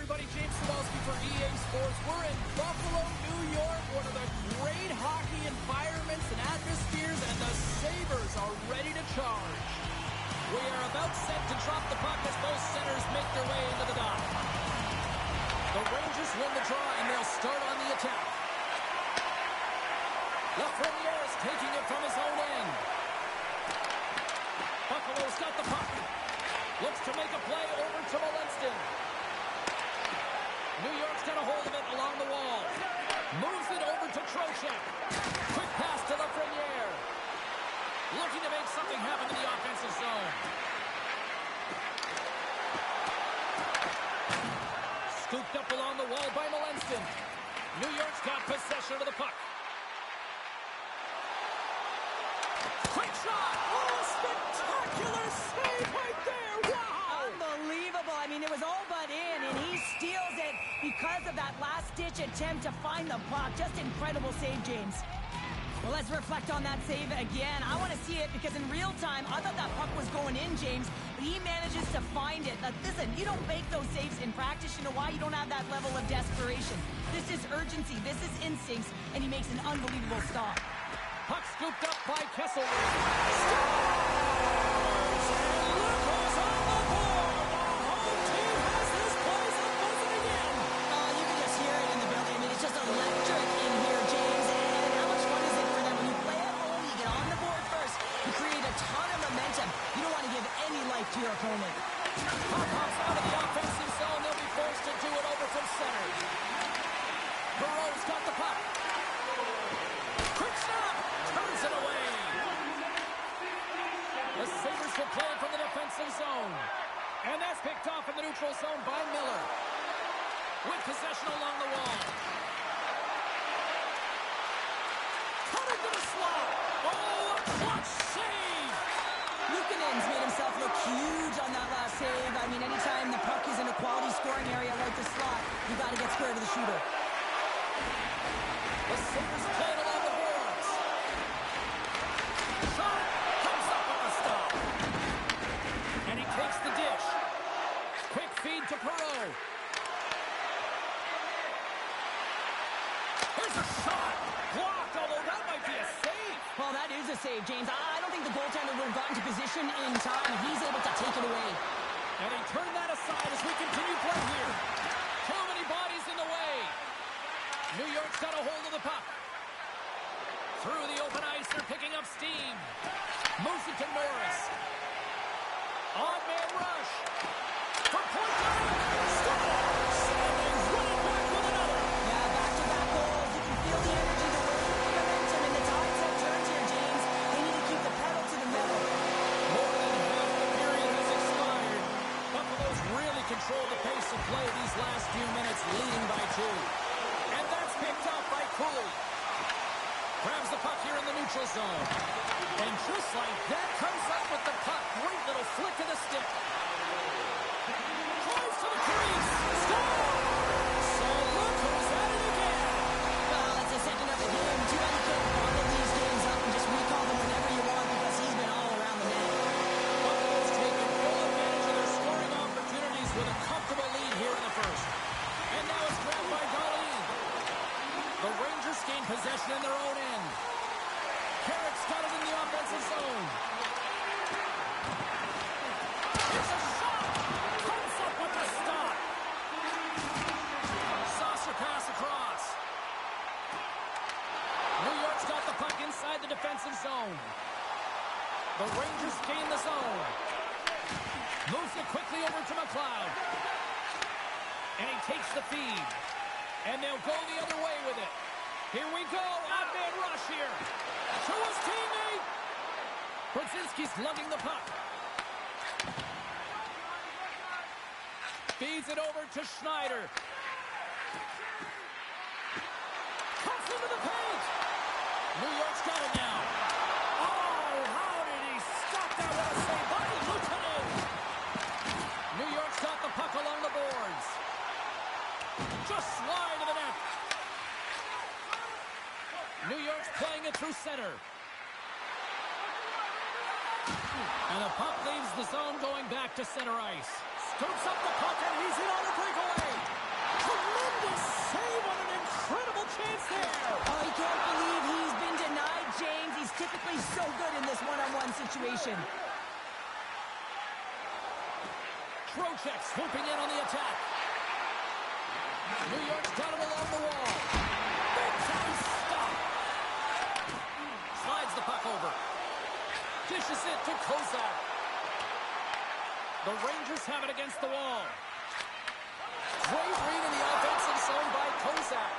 everybody, James Kowalski for EA Sports. We're in Buffalo, New York, one of the great hockey environments and atmospheres, and the Sabres are ready to charge. We are about set to drop the puck as both centers make their way into the dot. The Rangers win the draw, and they'll start on the attack. Lafreniere is taking it from his own end. Buffalo's got the puck. Looks to make a play over to Molenston. New York's got a hold of it along the wall. Moves it over to Trocheck. Quick pass to Lafreniere. Looking to make something happen in the offensive zone. Scooped up along the wall by Molenston. New York's got possession of the puck. Quick shot! Oh, spectacular save right there! Wow! Unbelievable. I mean, it was all but in, and he steals it because of that last-ditch attempt to find the puck. Just incredible save, James. Well, let's reflect on that save again. I want to see it because in real time, I thought that puck was going in, James, but he manages to find it. Now, listen, you don't make those saves in practice. You know why? You don't have that level of desperation. This is urgency. This is instincts, and he makes an unbelievable stop. Puck scooped up by Kesselring. Scores! And look who's on the board! The home team has this place up buzzing again! You can just hear it in the building. I mean, it's just electric in here, James. And how much fun is it for them? When you play at home, you get on the board first. You create a ton of momentum. You don't want to give any life to your opponent. Puck hops out of the offensive zone. They'll be forced to do it over from center. Burrow's got the puck. Quick stop! Turns it away. The Sabres will play it from the defensive zone. And that's picked off in the neutral zone by Miller. With possession along the wall. Cut into the slot. Oh, a clutch save! Luukkonen's made himself look huge on that last save. I mean, anytime the puck is in a quality scoring area like the slot, you got to get square to the shooter. The Sabres play it along the boards. Shot comes up with a stop. And he takes the dish. Quick feed to Perreault. Here's a shot. Blocked, although that might be a save. Well, that is a save, James. I don't think the goaltender would have gotten to position in time. He's able to take it away. And he turned that aside as we continue play here. Too many bodies in the way. New York's got a hold of the puck. Through the open ice, they're picking up steam. Moves it to Norris. On-man rush. For point line. Scores! Sanders running back with another. Yeah, back-to-back goals. You can feel the energy, the wave, the momentum, and the tides have turned here, James. They need to keep the pedal to the metal. More than half the period has expired. Buffalo's really controlled the pace of play these last few minutes, leading by 2. And that's picked up by Cooley. Grabs the puck here in the neutral zone. And just like that, comes up with the puck. Great little flick of the stick. Drives to the crease. Scores! So look who's at it again. Well, it's the second of the game. Too bad you can't bottle these games up and just recall them whenever you want because he's been all around the net. Buffalo's taken full advantage of their scoring opportunities with a comfortable lead here in the first. And now it's grabbed by Darlene. The Rangers gain possession in their own end. Carrick's got it in the offensive zone. Here's a shot. Comes up with the stop. Saucer pass across. New York's got the puck inside the defensive zone. The Rangers gain the zone. Moves it quickly over to McLeod. And he takes the feed. And they'll go the other way with it. Here we go. Odd-man rush here. To his teammate. Brzezinski's lugging the puck. Feeds it over to Schneider. Cuts into the paint. New York's got it now. Oh, how did he stop that? What a save by Luukkonen. New York's got the puck along the boards. Just slide to the net. New York's playing it through center. And the puck leaves the zone going back to center ice. Scoops up the puck, and he's in on the breakaway. Tremendous save on an incredible chance there. Oh, he can't believe he's been denied, James. He's typically so good in this one-on-one situation. Trocheck swooping in on the attack. New York's got him along the wall. Big time stop. Slides the puck over. Dishes it to Kozak. The Rangers have it against the wall. Great read in the offensive zone by Kozak.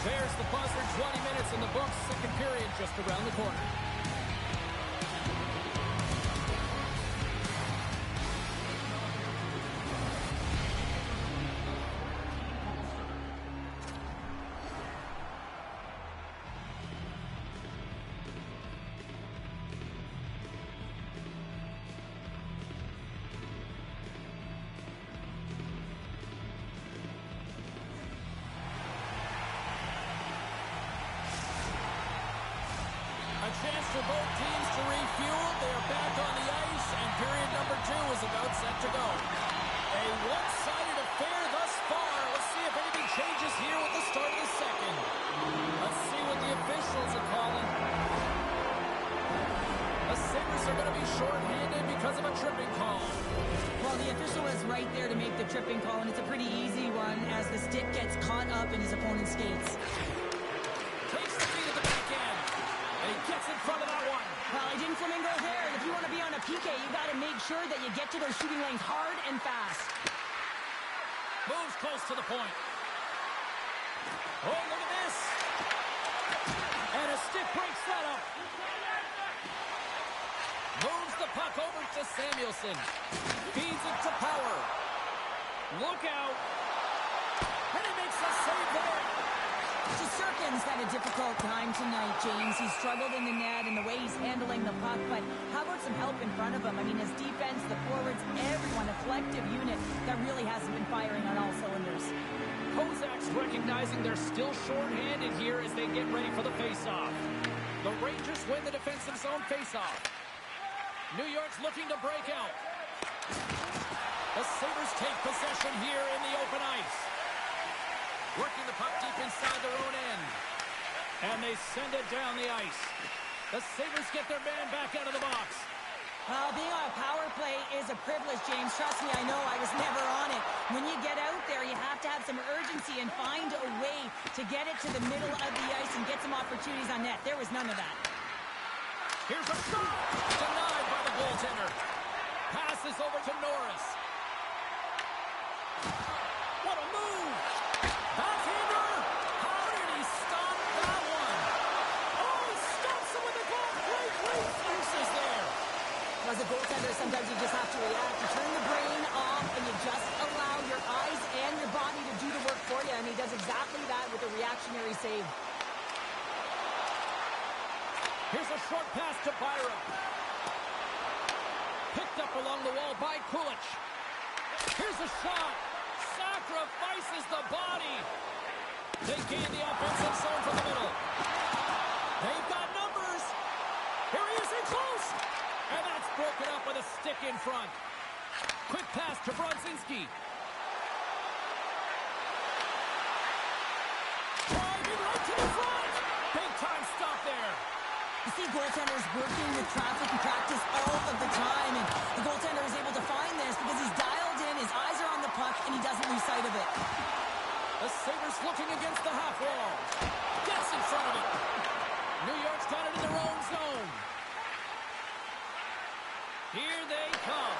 There's the buzzer. 20 minutes in the books. Second period just around the corner. A chance for both teams to refuel. They are back on the ice, and period number 2 is about set to go. A one-sided affair thus far. Let's see if anything changes here with the start of the second. Let's see what the officials are calling. The Sabres are going to be short-handed because of a tripping call. Well, the official is right there to make the tripping call, and it's a pretty easy one as the stick gets caught up in his opponent's skates. Takes the feed at the back end. And he gets in front of that one. Well, he didn't flamingo there, and if you want to be on a PK, you got to make sure that you get to those shooting lanes hard and fast. Moves close to the point. Oh, look at this. And a stick breaks that up. Moves the puck over to Samuelson. Feeds it to Power. Look out. And he makes a save there. Shesterkin's had a difficult time tonight, James. He's struggled in the net and the way he's handling the puck, but how about some help in front of him? I mean, his defense, the forwards, everyone, a collective unit that really hasn't been firing on all cylinders. Kozak's recognizing they're still short-handed here as they get ready for the face-off. The Rangers win the defensive zone face-off. New York's looking to break out. The Sabres take possession here in the open ice. Working the puck deep inside their own end. And they send it down the ice. The Sabres get their man back out of the box. Well, being on a power play is a privilege, James. Trust me, I know. I was never on it. When you get out there, you have to have some urgency and find a way to get it to the middle of the ice and get some opportunities on net. There was none of that. Here's a shot. Denied by the goaltender. Passes over to Norris. What a move. Backhander. How did he stop that one? Oh, he stops him with the goal. Great reflexes there. As a goaltender, sometimes you just have to react. You turn the brain off and you just allow your eyes and your body to do the work for you. And he does exactly that with a reactionary save. Here's a short pass to Byram. Picked up along the wall by Kulich. Here's a shot. Sacrifices the body. They gain the offensive zone from the middle. They've got numbers. Here he is in close. And that's broken up with a stick in front. Quick pass to Brodzinski. Driving right to the front. Big time stop there. You see goaltenders working with traffic and practice all of the time, and the goaltender is able to find this because he's dialed in, his eyes are on the puck, and he doesn't lose sight of it. The Sabres looking against the half wall. Gets in front of it. New York's got it in their own zone. Here they come.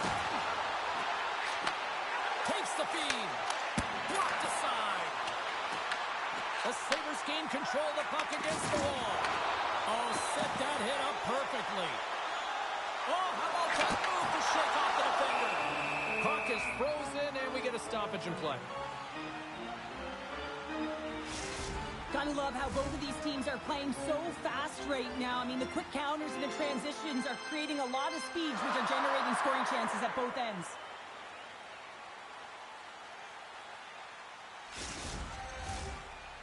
Takes the feed. Blocked aside. The Sabres gain control of the puck against the wall. Oh, set that hit up perfectly. Oh, how about that move to shake off the defender? Puck is frozen, and we get a stoppage in play. Gotta love how both of these teams are playing so fast right now. I mean, the quick counters and the transitions are creating a lot of speeds, which are generating scoring chances at both ends.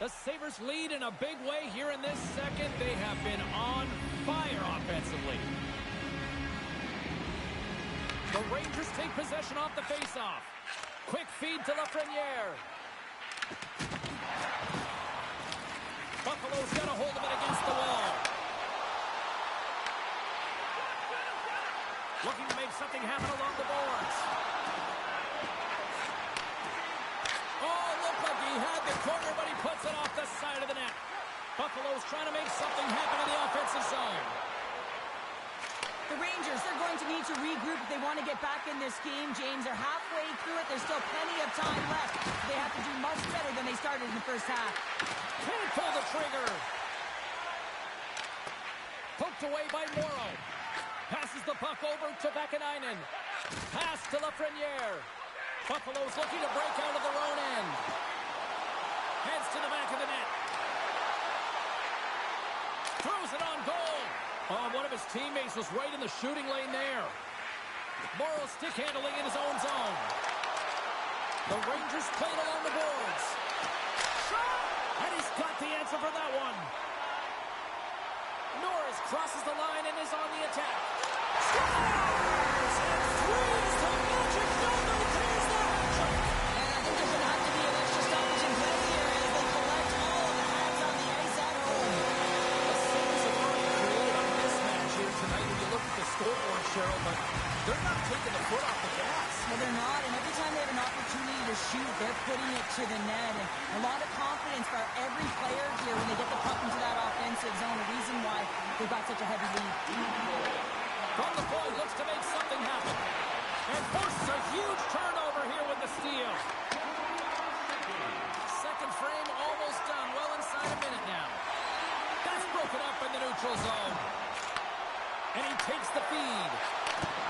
The Sabres lead in a big way here in this second. They have been on fire offensively. The Rangers take possession off the faceoff. Quick feed to Lafreniere. Buffalo's got a hold of it against the wall. Looking to make something happen along the boards. Oh, looked like he had the corner, but he puts it off the side of the net. Buffalo's trying to make something happen in the offensive zone. The Rangers, they're going to need to regroup if they want to get back in this game, James. They're halfway through it. There's still plenty of time left. They have to do much better than they started in the first half. Can't pull the trigger. Poked away by Morrow. Passes the puck over to Vakanainen. Pass to Lafreniere. Buffalo's looking to break out of their own end. Heads to the back of the net. Throws it on goal. Oh, one of his teammates was right in the shooting lane there. Morrow stick handling in his own zone. The Rangers played along the boards. Shot! And he's got the answer for that one. Norris crosses the line and is on the attack. Scores! And threes the magic number. There's the hat-trick. And I think there's going to have to be an extra stoppage in play here as they collect all of the hats on the ice at home. The Sabres have already created a mismatch here tonight when you look at the scoreboard, Cheryl, but they're not taking the foot off the gas. Well, they're not, and every time they have an opportunity to shoot, they're putting it to the net. And a lot of confidence for every player here when they get the puck into that offensive zone. The reason why they've got such a heavy lead. From the point, looks to make something happen. And forces a huge turnover here with the steal. Second frame almost done. Well inside a minute now. That's broken up in the neutral zone. And he takes the feed.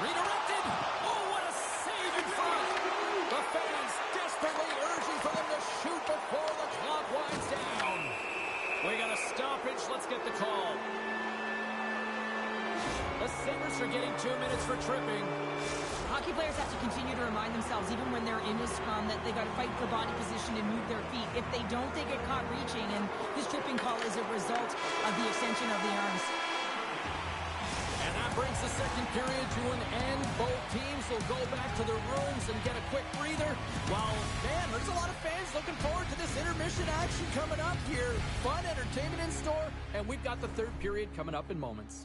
Redirected. Oh, what a save in front. The fans desperately urging for them to shoot before the clock winds down. We got a stoppage. Let's get the call. The Sabres are getting 2 minutes for tripping. Hockey players have to continue to remind themselves, even when they're in a scrum, that they got to fight for body position and move their feet. If they don't, they get caught reaching, and this tripping call is a result of the extension of the arms. And that brings the second period to an end. Both teams will go back to their rooms and get a quick breather. While, man, there's a lot of fans looking forward to this intermission action coming up here. Fun entertainment in store, and we've got the third period coming up in moments.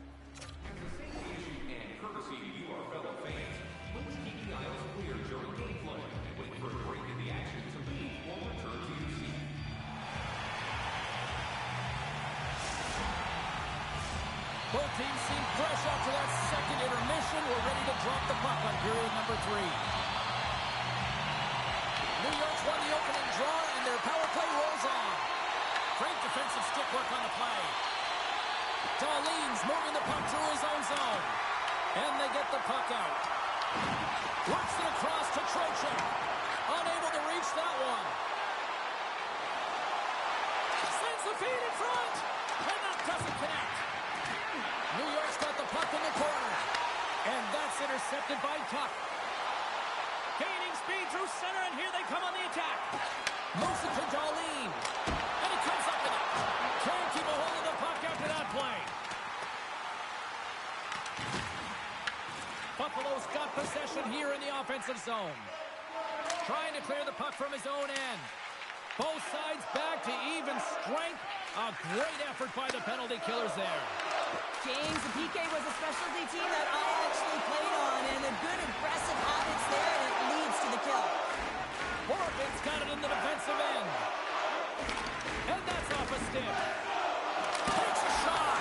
Both teams seem fresh after that second intermission. We're ready to drop the puck on period number 3. New York's won the opening draw, and their power play rolls on. Great defensive stick work on the play. Darlene's moving the puck through his own zone. And they get the puck out. Works it across to Trocheck. Unable to reach that one. Sends the feed in front. And that doesn't connect. New York's got the puck in the corner. And that's intercepted by Tuck. Gaining speed through center, and here they come on the attack. Moves it to Darlene. And he comes up with it. Can't keep a hold of the puck after that play. Buffalo's got possession here in the offensive zone. Trying to clear the puck from his own end. Both sides back to even strength. A great effort by the penalty killers there. James, the PK was a specialty team that I actually played on, and the good aggressive habits there, and it leads to the kill. Horford's got it in the defensive end. And that's off a stick. Takes a shot.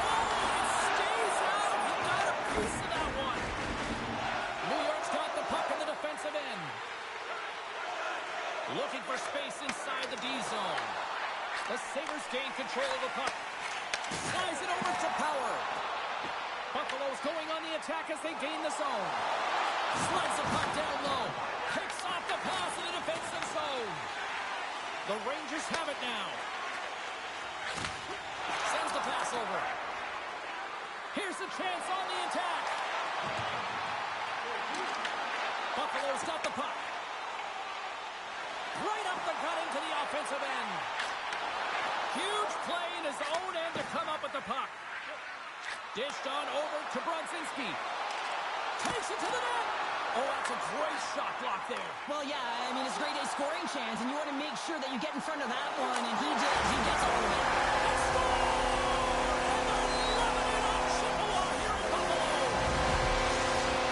Oh, it stays out. He got a piece of that one. New York's got the puck in the defensive end. Looking for space inside the D zone. The Sabres gain control of the puck. Slides it over to Power. Buffalo's going on the attack as they gain the zone. Slides the puck down low. Picks off the pass in the defensive zone. The Rangers have it now. Sends the pass over. Here's the chance on the attack. Buffalo's got the puck. Right up the gut into the offensive end. Huge play in his own end to come up with the puck. Dished on over to Bronzinski. Takes it to the net. Oh, that's a great shot block there. Well, yeah, I mean, it's grade A scoring chance, and you want to make sure that you get in front of that one, and he did. He gets all of it. And score! And they're loving it on Chippewa here in Buffalo.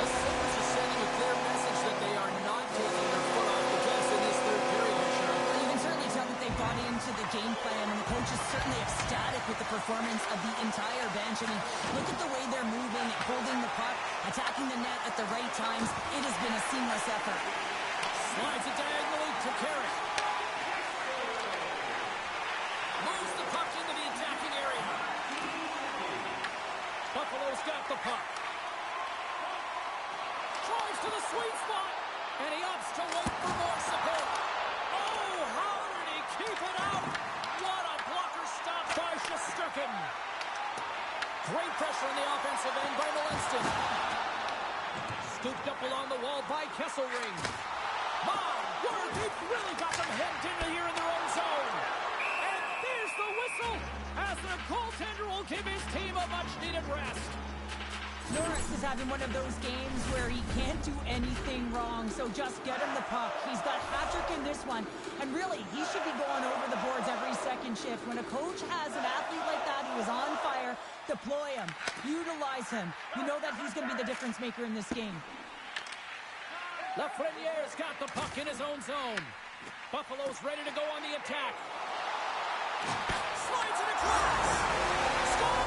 The Sabres are sending a clear message that they are not taking their foot off the gas in this third period here, Sean. Well, you can certainly tell that they've bought into the game plan, and the coach is certainly ecstatic with the performance of the entire bench. I mean, look at the way they're moving, holding the puck, attacking the net at the right times. It has been a seamless effort. Slides it diagonally to Carey. Moves the puck into the attacking area. Buffalo's got the puck. Drives to the sweet spot. And he opts to wait for more support. Oh, how did he keep it out? What a blocker stop by Shesterkin. Great pressure on the offensive end by Molinston. Scooped up along the wall by Kesselring. My word, they've really got them hemmed in here in their own zone. And there's the whistle as the goaltender will give his team a much-needed rest. Norris is having one of those games where he can't do anything wrong, so just get him the puck. He's got hat-trick in this one, and really, he should be going over the boards every second shift. When a coach has an athlete like that who is on fire, deploy him, utilize him. You know that he's going to be the difference maker in this game. Lafreniere's got the puck in his own zone. Buffalo's ready to go on the attack. Slides it across. Score!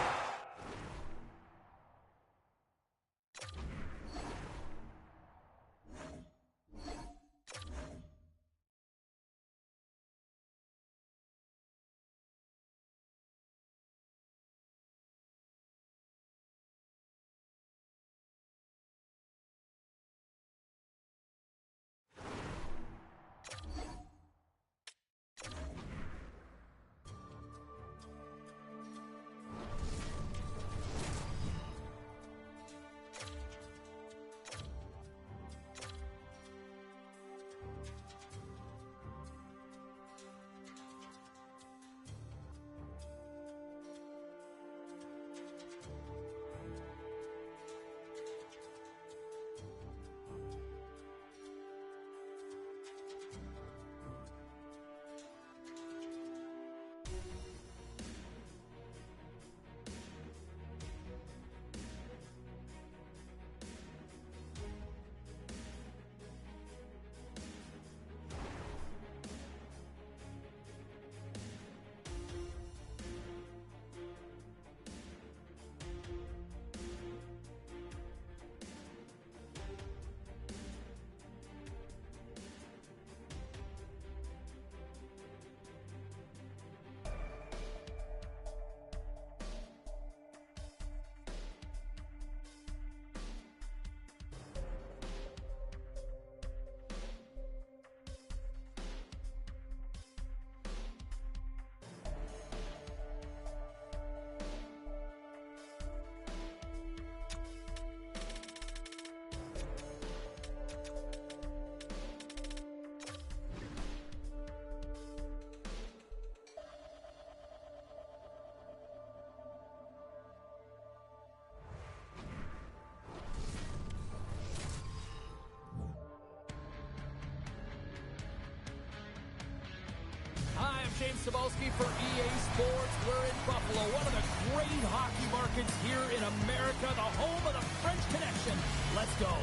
James Cebulski for EA Sports. We're in Buffalo, one of the great hockey markets here in America, the home of the French Connection. Let's go.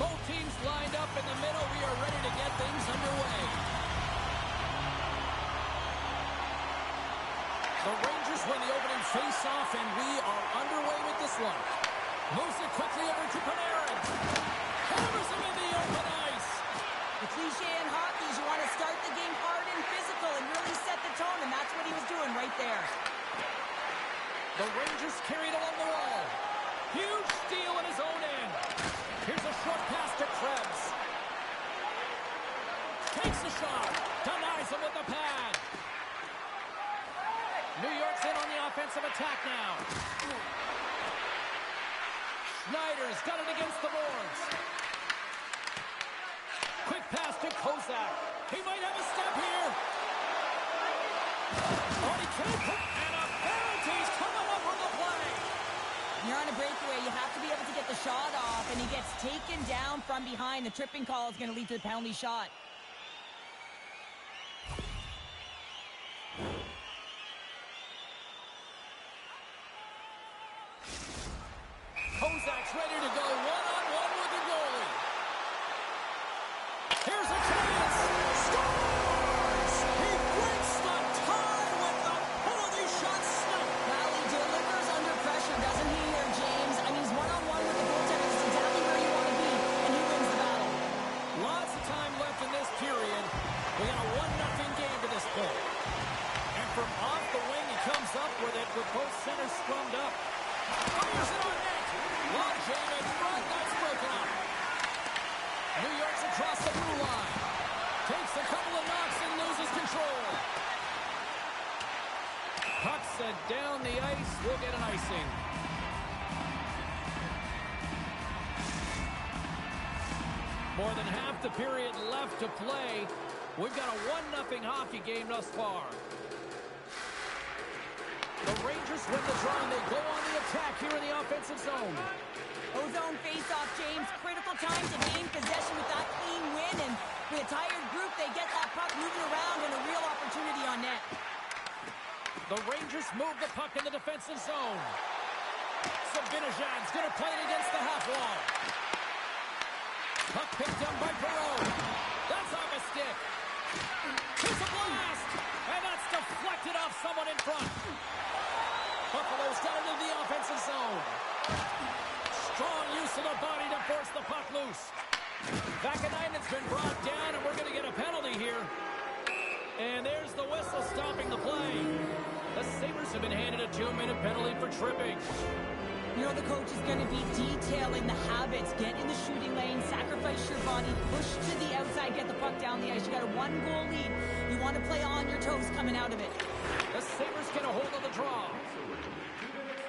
Both teams lined up in the middle. We are ready to get things underway. The Rangers win the opening face-off, and we are underway with this one. Moves it quickly over to Panarin. Hammers him in the open ice. The cliche in hockey is you want to start the game hard and physical and really set the tone, and that's what he was doing right there. The Rangers carried along the wall. Huge steal in his own end. Here's a short pass to Krebs. Takes the shot. Denies him with the pad. New York's in on the offensive attack now. Schneider's got it against the boards. Quick pass to Kozak. He might have a step here. Oh, he can't put, and a barrel He's coming up on the play. You're on a breakaway. You have to be able to get the shot off, and he gets taken down from behind. The tripping call is going to lead to the penalty shot. Kozak's ready to go one-on-one with the goalie. Here's a chance. Scores! He breaks the tie with the penalty shot snipe. Well, he delivers under pressure, doesn't he, here, James? I mean, he's one-on-one with the goaltender. This is exactly where you want to be, and he wins the battle. Lots of time left in this period. We got a 1-0 game to this point. And from off the wing, he comes up with it with both centers scrummed up. Fires it on net. Long jam in front. That's broken up. New York's across the blue line. Takes a couple of knocks and loses control. Puck set down the ice. We'll get an icing. More than half the period left to play. We've got a 1-0 hockey game thus far. The Rangers win the draw, and they go on the attack here in the offensive zone. O-zone face-off, James. Critical time to gain possession with that clean win, and with a tired group, they get that puck moving around and a real opportunity on net. The Rangers move the puck in the defensive zone. Sabinajad's going to play it against the half wall. Puck picked up by Perreault. That's off a stick. Here's a blast, and that's deflected off someone in front. Buffalo's got it in the offensive zone. Strong use of the body to force the puck loose. Vakanainen's been brought down, and we're going to get a penalty here. And there's the whistle stopping the play. The Sabres have been handed a 2-minute penalty for tripping. You know the coach is going to be detailing the habits. Get in the shooting lane, sacrifice your body, push to the outside, get the puck down the ice. You got a 1-goal lead. You want to play on your toes coming out of it. The Sabres get a hold of the draw.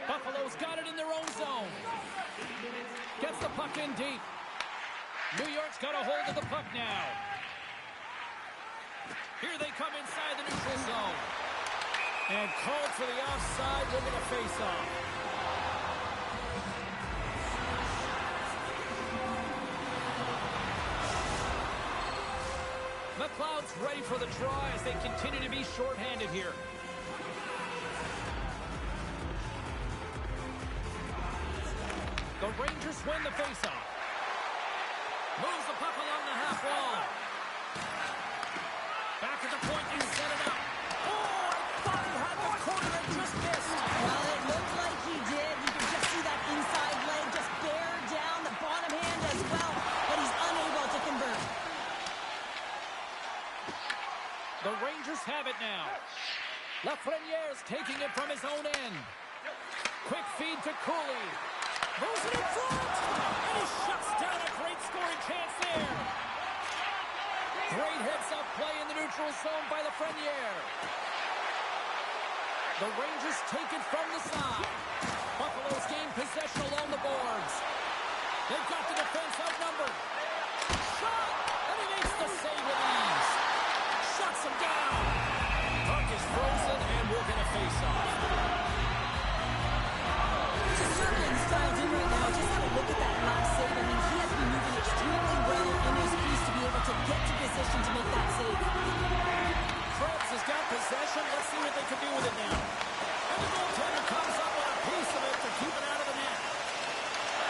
Buffalo's got it in their own zone. Gets the puck in deep. New York's got a hold of the puck now. Here they come inside the neutral zone. And called for the offside. We'll get a face-off. McLeod's ready for the draw as they continue to be shorthanded here. The Rangers win the faceoff. Moves the puck along the half wall. Back at the point and set it up. Oh, I thought he had the corner and just missed. Well, it looked like he did. You can just see that inside leg just bear down the bottom hand as well, but he's unable to convert. The Rangers have it now. Lafreniere's taking it from his own end. Quick feed to Cooley. Moves it in front. And he shuts down a great scoring chance there. Great heads-up play in the neutral zone by Lafreniere. The Rangers take it from the side. Buffalo's gained possession along the boards. They've got the defense outnumbered. Shot! And he makes the save with ease. Shuts him down. Puck is frozen, and we'll get a face-off. Just circling Styles in right now. Just have a look at that last save. I mean, he has been moving extremely well in his piece to be able to get to position to make that save. Krebs has got possession. Let's see what they can do with it now. And the goaltender comes up with a piece of it to keep it out of the net.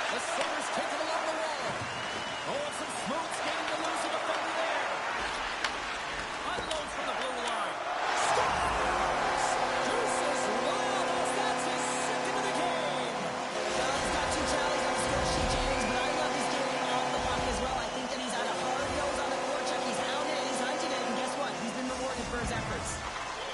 The Sabres take it along the wall. Oh, and some smooth skating to lose the defender there. Unloads from the blue line. Scores! Deuces Wallace. That's his second of the game. Well, he's got 2 tallies on the score sheet, James, but I love his game off the puck as well. I think that he's had a hard nose on the forecheck. He's hounded it, he's hunted it, and guess what? He's been rewarded for his efforts.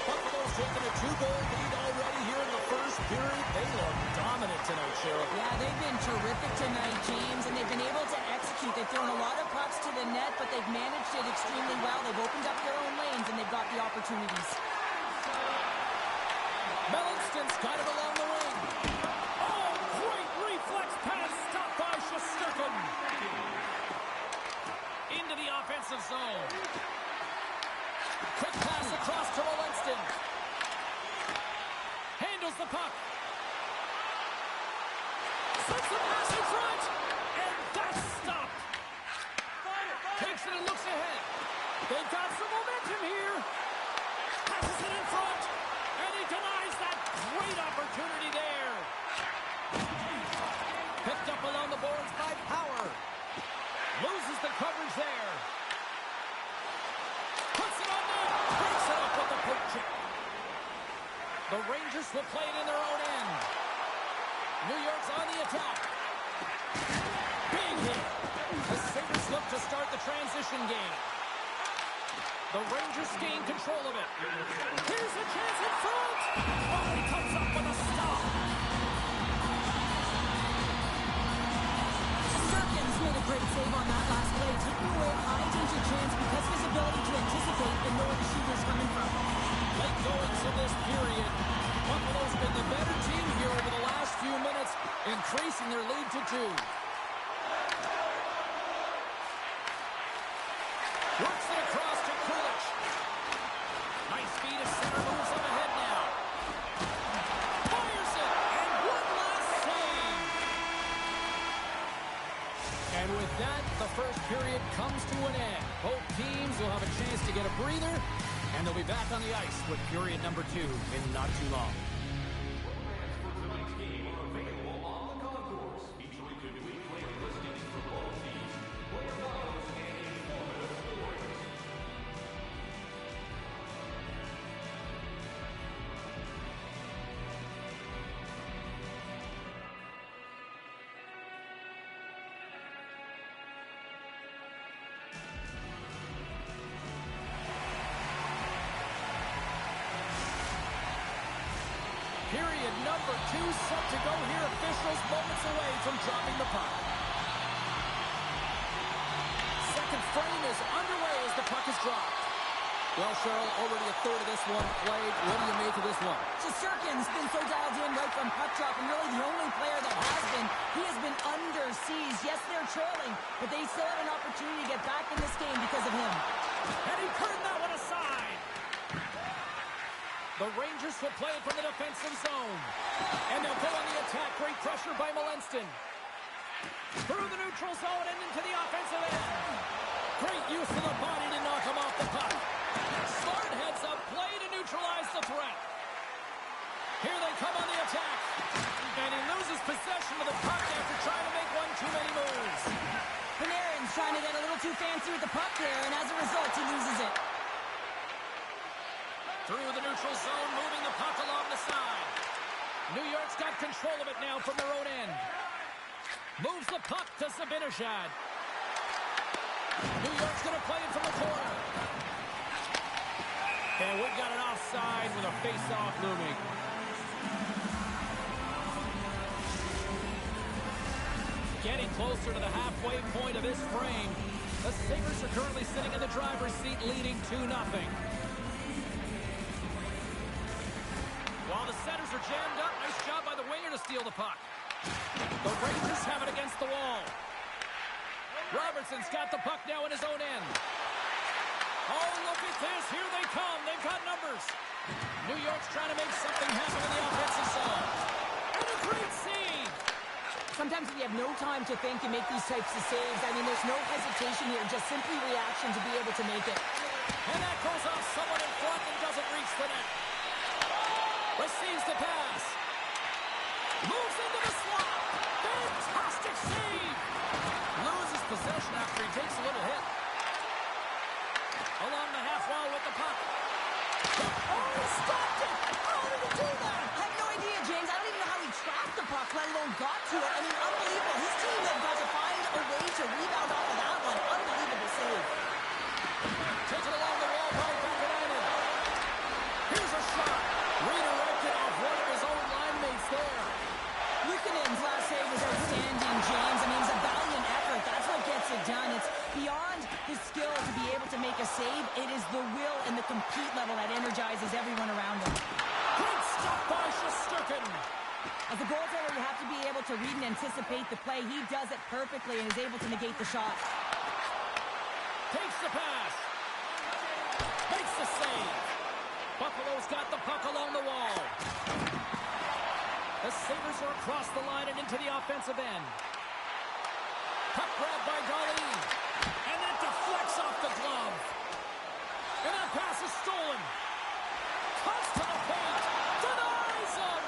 Buffalo's taken a 2-goal lead already here in the first period. They look dominant tonight, Sheriff. Yeah, they've been terrific tonight, James, and they've been able to execute. They've thrown a lot of pucks to the net, but they've managed it extremely well. They've opened up their own lanes, and they've got the opportunities. Mellinston's got it along the wing. Oh, great reflex pass stopped by Shesterkin. Into the offensive zone. Quick pass across to Mellinston. Handles the puck. The Rangers will play it in their own end. New York's on the attack. Big hit. The Sabres look to start the transition game. The Rangers gain control of it. Here's a chance in front. Oh, he comes up with a stop. Sturkins made a great save on that last play, taking away a high-danger chance because of his ability to anticipate and know where the shooter's coming from. Late goings in this period. Buffalo's been the better team here over the last few minutes, increasing their lead to 2. Works it across to Kulich. Nice feed as center moves up ahead now. Fires it, and one last save. And with that, the first period comes to an end. Both teams will have a chance to get a breather, and they'll be back on the ice with period number 2 in not too long. Period number 2 set to go here. Officials moments away from dropping the puck. Second frame is underway as the puck is dropped. Well, Cheryl, already a third of this one played. What do you make of this one? Shesterkin's been so dialed in right from puck drop, and really the only player that has been. He has been under siege. Yes, they're trailing, but they still have an opportunity to get back in this game because of him. And he turned that one aside. The Rangers will play it from the defensive zone. And they'll go on the attack. Great pressure by Molenston. Through the neutral zone and into the offensive end. Great use of the body to knock him off the puck. Smart heads up play to neutralize the threat. Here they come on the attack. And he loses possession of the puck after trying to make one too many moves. Panarin's trying to get a little too fancy with the puck there, and as a result, he loses it. Through the neutral zone, moving the puck along the side. New York's got control of it now from their own end. Moves the puck to Zibanejad. New York's going to play it from the corner. And we've got an offside with a face-off looming. Getting closer to the halfway point of this frame. The Sabres are currently sitting in the driver's seat, leading 2-0. While the centers are jammed up, nice job by the winger to steal the puck. The Rangers have it against the wall. Robertson's got the puck now in his own end. Oh, look at this. Here they come. They've got numbers. New York's trying to make something happen in the offensive zone. And a great save. Sometimes if you have no time to think and make these types of saves, I mean, there's no hesitation here, just simply reaction to be able to make it. And that goes off someone in front and doesn't reach the net. Receives the pass. Moves into the slot. Fantastic save. Loses possession after he takes a little hit. Along the half wall with the puck. Oh, he stopped it. How did he do that? I have no idea, James. I don't even know how he tracked the puck, let alone got to it. I mean, unbelievable. His team has got to find a way to rebound off of that one. Unbelievable save. Taken along the wall by Buchanan. Here's a shot. Redirected off one of his own line mates there. Buchanan's last save was outstanding, James. I mean, it's a valiant effort. That's what gets it done. It's beyond his skill to be able to make a save. It is the will and the compete level that energizes everyone around him. Great stop by Shesterkin. As a goaltender, you have to be able to read and anticipate the play. He does it perfectly and is able to negate the shot. Takes the pass. Makes the save. Buffalo's got the puck along the wall. The Sabres are across the line and into the offensive end. Puck grab by Dali. And that deflects off the glove. And that pass is stolen. Cuts to the paint. Denies him.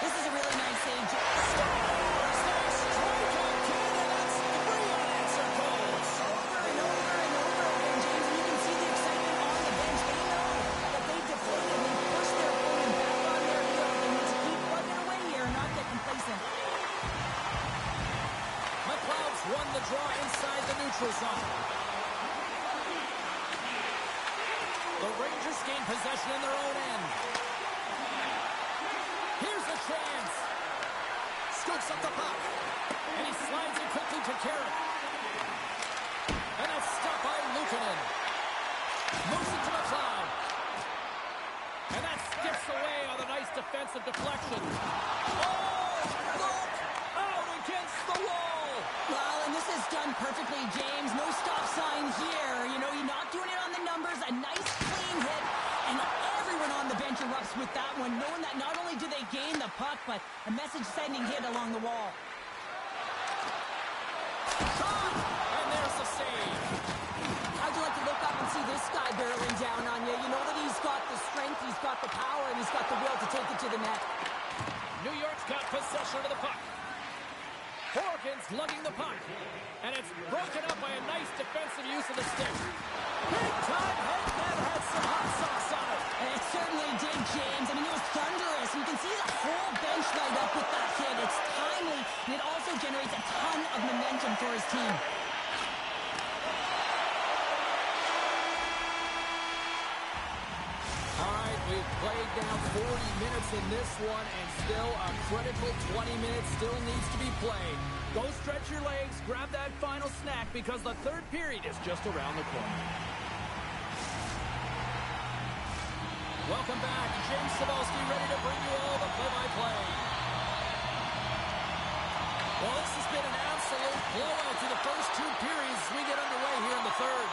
This is a really nice save. Scores their strikeout kid, and that's 3 unanswered goals. Over and over and over again, James. And you can see the excitement on the bench. They know that they deflated and they pushed their opponent back on draw inside the neutral zone. The Rangers gain possession in their own end. Here's a chance. Scoops up the puck. And he slides it quickly to Carrick. And that's stopped by Luukkonen. Moves it to McLeod. And that skips away on a nice defensive deflection. Oh, look! Out against the wall! Well, and this is done perfectly, James. No stop sign here. You know, you're not doing it on the numbers. A nice, clean hit. And everyone on the bench erupts with that one, knowing that not only do they gain the puck, but a message-sending hit along the wall. Shot! And there's the save. How'd you like to look up and see this guy barreling down on you? You know that he's got the strength, he's got the power, and he's got the will to take it to the net. New York's got possession of the puck. Horgan's lugging the puck. And it's broken up by a nice defensive use of the stick. Big time hit that had some hot sauce on it. And it certainly did, James. I mean, it was thunderous. You can see the whole bench light up with that hit. It's timely, and it also generates a ton of momentum for his team. We've played down 40 minutes in this one, and still a critical 20 minutes still needs to be played. Go stretch your legs, grab that final snack, because the third period is just around the corner. Welcome back. James Cybulski ready to bring you all the play-by-play. Well, this has been an absolute blowout through the first two periods as we get underway here in the third.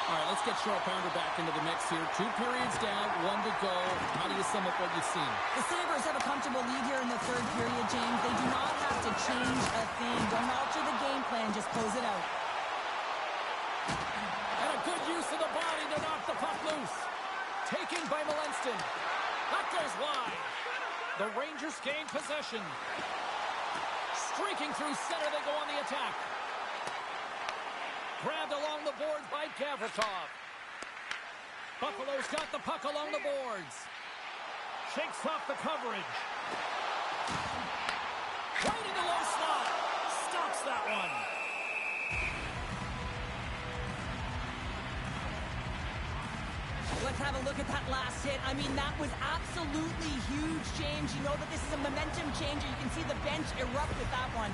All right, let's get Sharp Pounder back into the mix here. 2 periods down, 1 to go. How do you sum up what you've seen? The Sabres have a comfortable lead here in the third period, James. They do not have to change a thing. Don't alter the game plan. Just close it out. And a good use of the body to knock the puck loose. Taken by Malenston. That goes wide. The Rangers gain possession. Streaking through center, they go on the attack. Grabbed along the boards by Gavrikov. Buffalo's got the puck along the boards. Shakes off the coverage. Right in the low slot. Stops that one. Let's have a look at that last hit. I mean, that was absolutely huge, James. You know that this is a momentum changer. You can see the bench erupt with that one.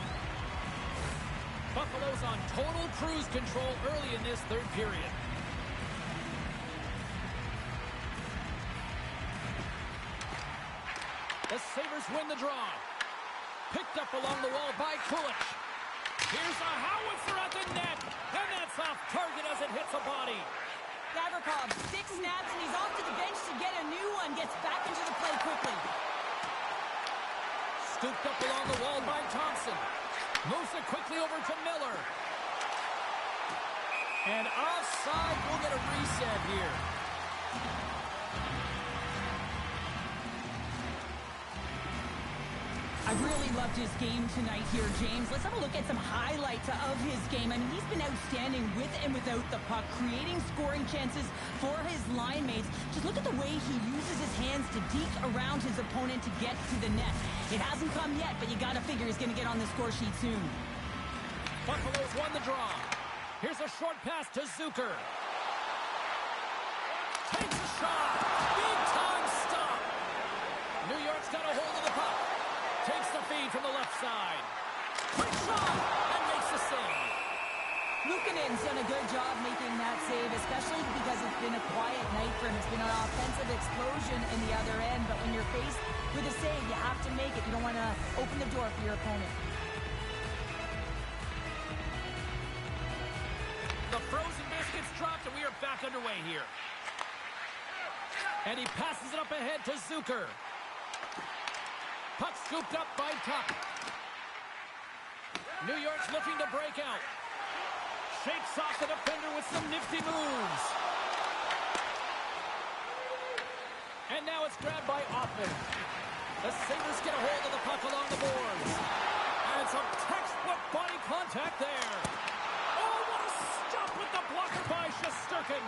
Buffalo's on total cruise control early in this third period. The Sabres win the draw. Picked up along the wall by Kulich. Here's a howitzer at the net. And that's off target as it hits a body. Gavrikov, 6 snaps, and he's off to the bench to get a new one. Gets back into the play quickly. Scooped up along the wall by Thompson. Moves it quickly over to Miller. And offside, we'll get a reset here. I really loved his game tonight here, James. Let's have a look at some highlights of his game. I mean, he's been outstanding with and without the puck, creating scoring chances for his line mates. Just look at the way he uses his hands to deke around his opponent to get to the net. It hasn't come yet, but you got to figure he's going to get on the score sheet soon. Buffalo's won the draw. Here's a short pass to Zucker. Takes a shot. Big time stop. New York's got a hold of the puck. Takes the feed from the left side. Quick shot and makes the save. Luukkonen's done a good job making that save, especially because it's been a quiet night for him. It's been an offensive explosion in the other end, but when you're faced with a save, you have to make it. You don't want to open the door for your opponent. The frozen biscuits dropped, and we are back underway here. And he passes it up ahead to Zucker. Puck scooped up by Tuck. New York's looking to break out. Shakes off the defender with some nifty moves. And now it's grabbed by Hoffman. The Sabres get a hold of the puck along the boards. And some textbook body contact there. Oh, what a stop with the blocker by Shesterkin.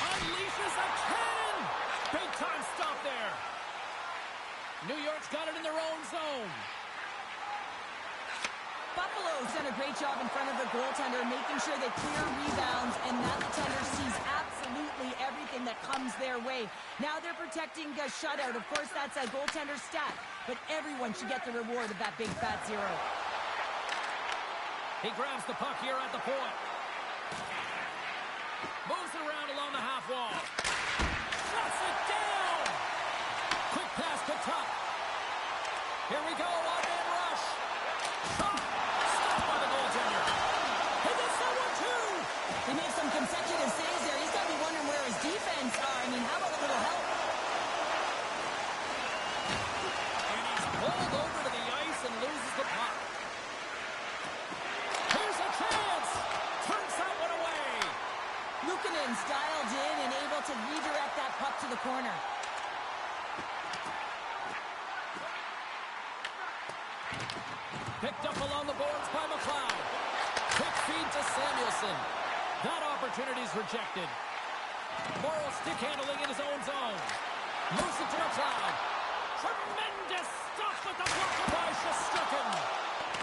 Unleashes a cannon. Big time stop there. New York's got it in their own zone. Buffalo's done a great job in front of the goaltender, making sure they clear rebounds, and that goaltender sees absolutely everything that comes their way. Now they're protecting a shutout. Of course, that's a goaltender stat, but everyone should get the reward of that big fat zero. He grabs the puck here at the point. Moves it around along the half wall. Shuts it down! Quick pass to Tuck. Here we go, one-man rush. Stopped by the goaltender. He gets that one too! He made some consecutive saves there. He's got to be wondering where his defense are. I mean, how about a little help? And he's pulled over to the ice and loses the puck. Here's a chance! Turns that one away. Luukkonen's dialed in and able to redirect that puck to the corner. Picked up along the boards by McLeod. Quick feed to Samuelson. That opportunity's rejected. Morrow stick handling in his own zone. Moves it to McLeod. Tremendous stop with the block by Shesterkin.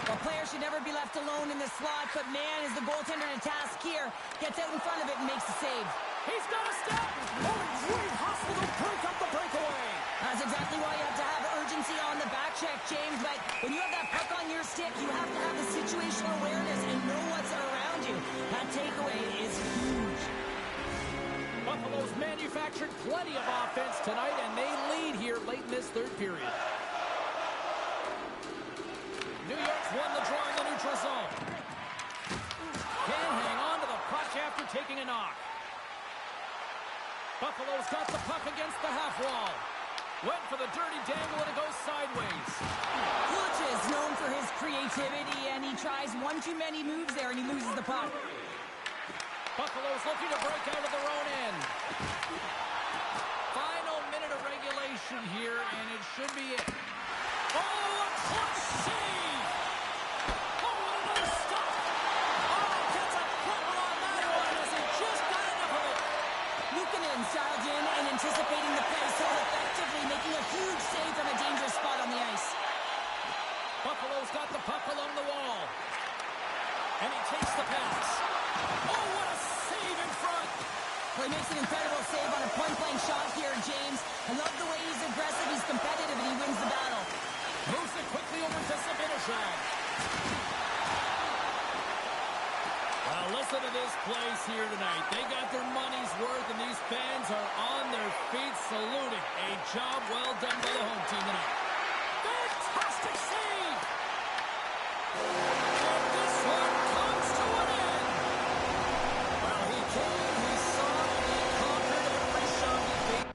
Well, players should never be left alone in the slot, but man, is the goaltender in a task here. Gets out in front of it and makes the save. He's got a step. Oh, great hustle to break up the breakaway. That's exactly why you have to have urgency on the back check, James. But when you have that puck on your stick, you have to have the situational awareness and know what's around you. That takeaway is huge. Buffalo's manufactured plenty of offense tonight, and they lead here late in this third period. New York's won the draw in the neutral zone. Can't hang on to the puck after taking a knock. Buffalo's got the puck against the half wall. Went for the dirty dangle and it goes sideways. Kulich is known for his creativity, and he tries one too many moves there, and he loses the puck. Buffalo's looking to break out of their own end. Final minute of regulation here, and it should be it. Oh, a clutch save! Oh, and another stop! Oh, gets a clipper on that one as he just got enough of it. Luukkonen dialed in and anticipating the play so effectively, making a huge save from a dangerous spot on the ice. Buffalo's got the puck along the wall. And he takes the pass. Oh, what a save in front! Well, he makes an incredible save on a point-blank shot here, James. I love the way he's aggressive, he's competitive, and he wins the battle. Moves it quickly over to Zibanejad. Well, listen to this place here tonight. They got their money's worth, and these fans are on their feet saluting. A job well done by the home team tonight. Fantastic save! And this one comes to an end. Well, he came, he saw, and he conquered every shot he faced.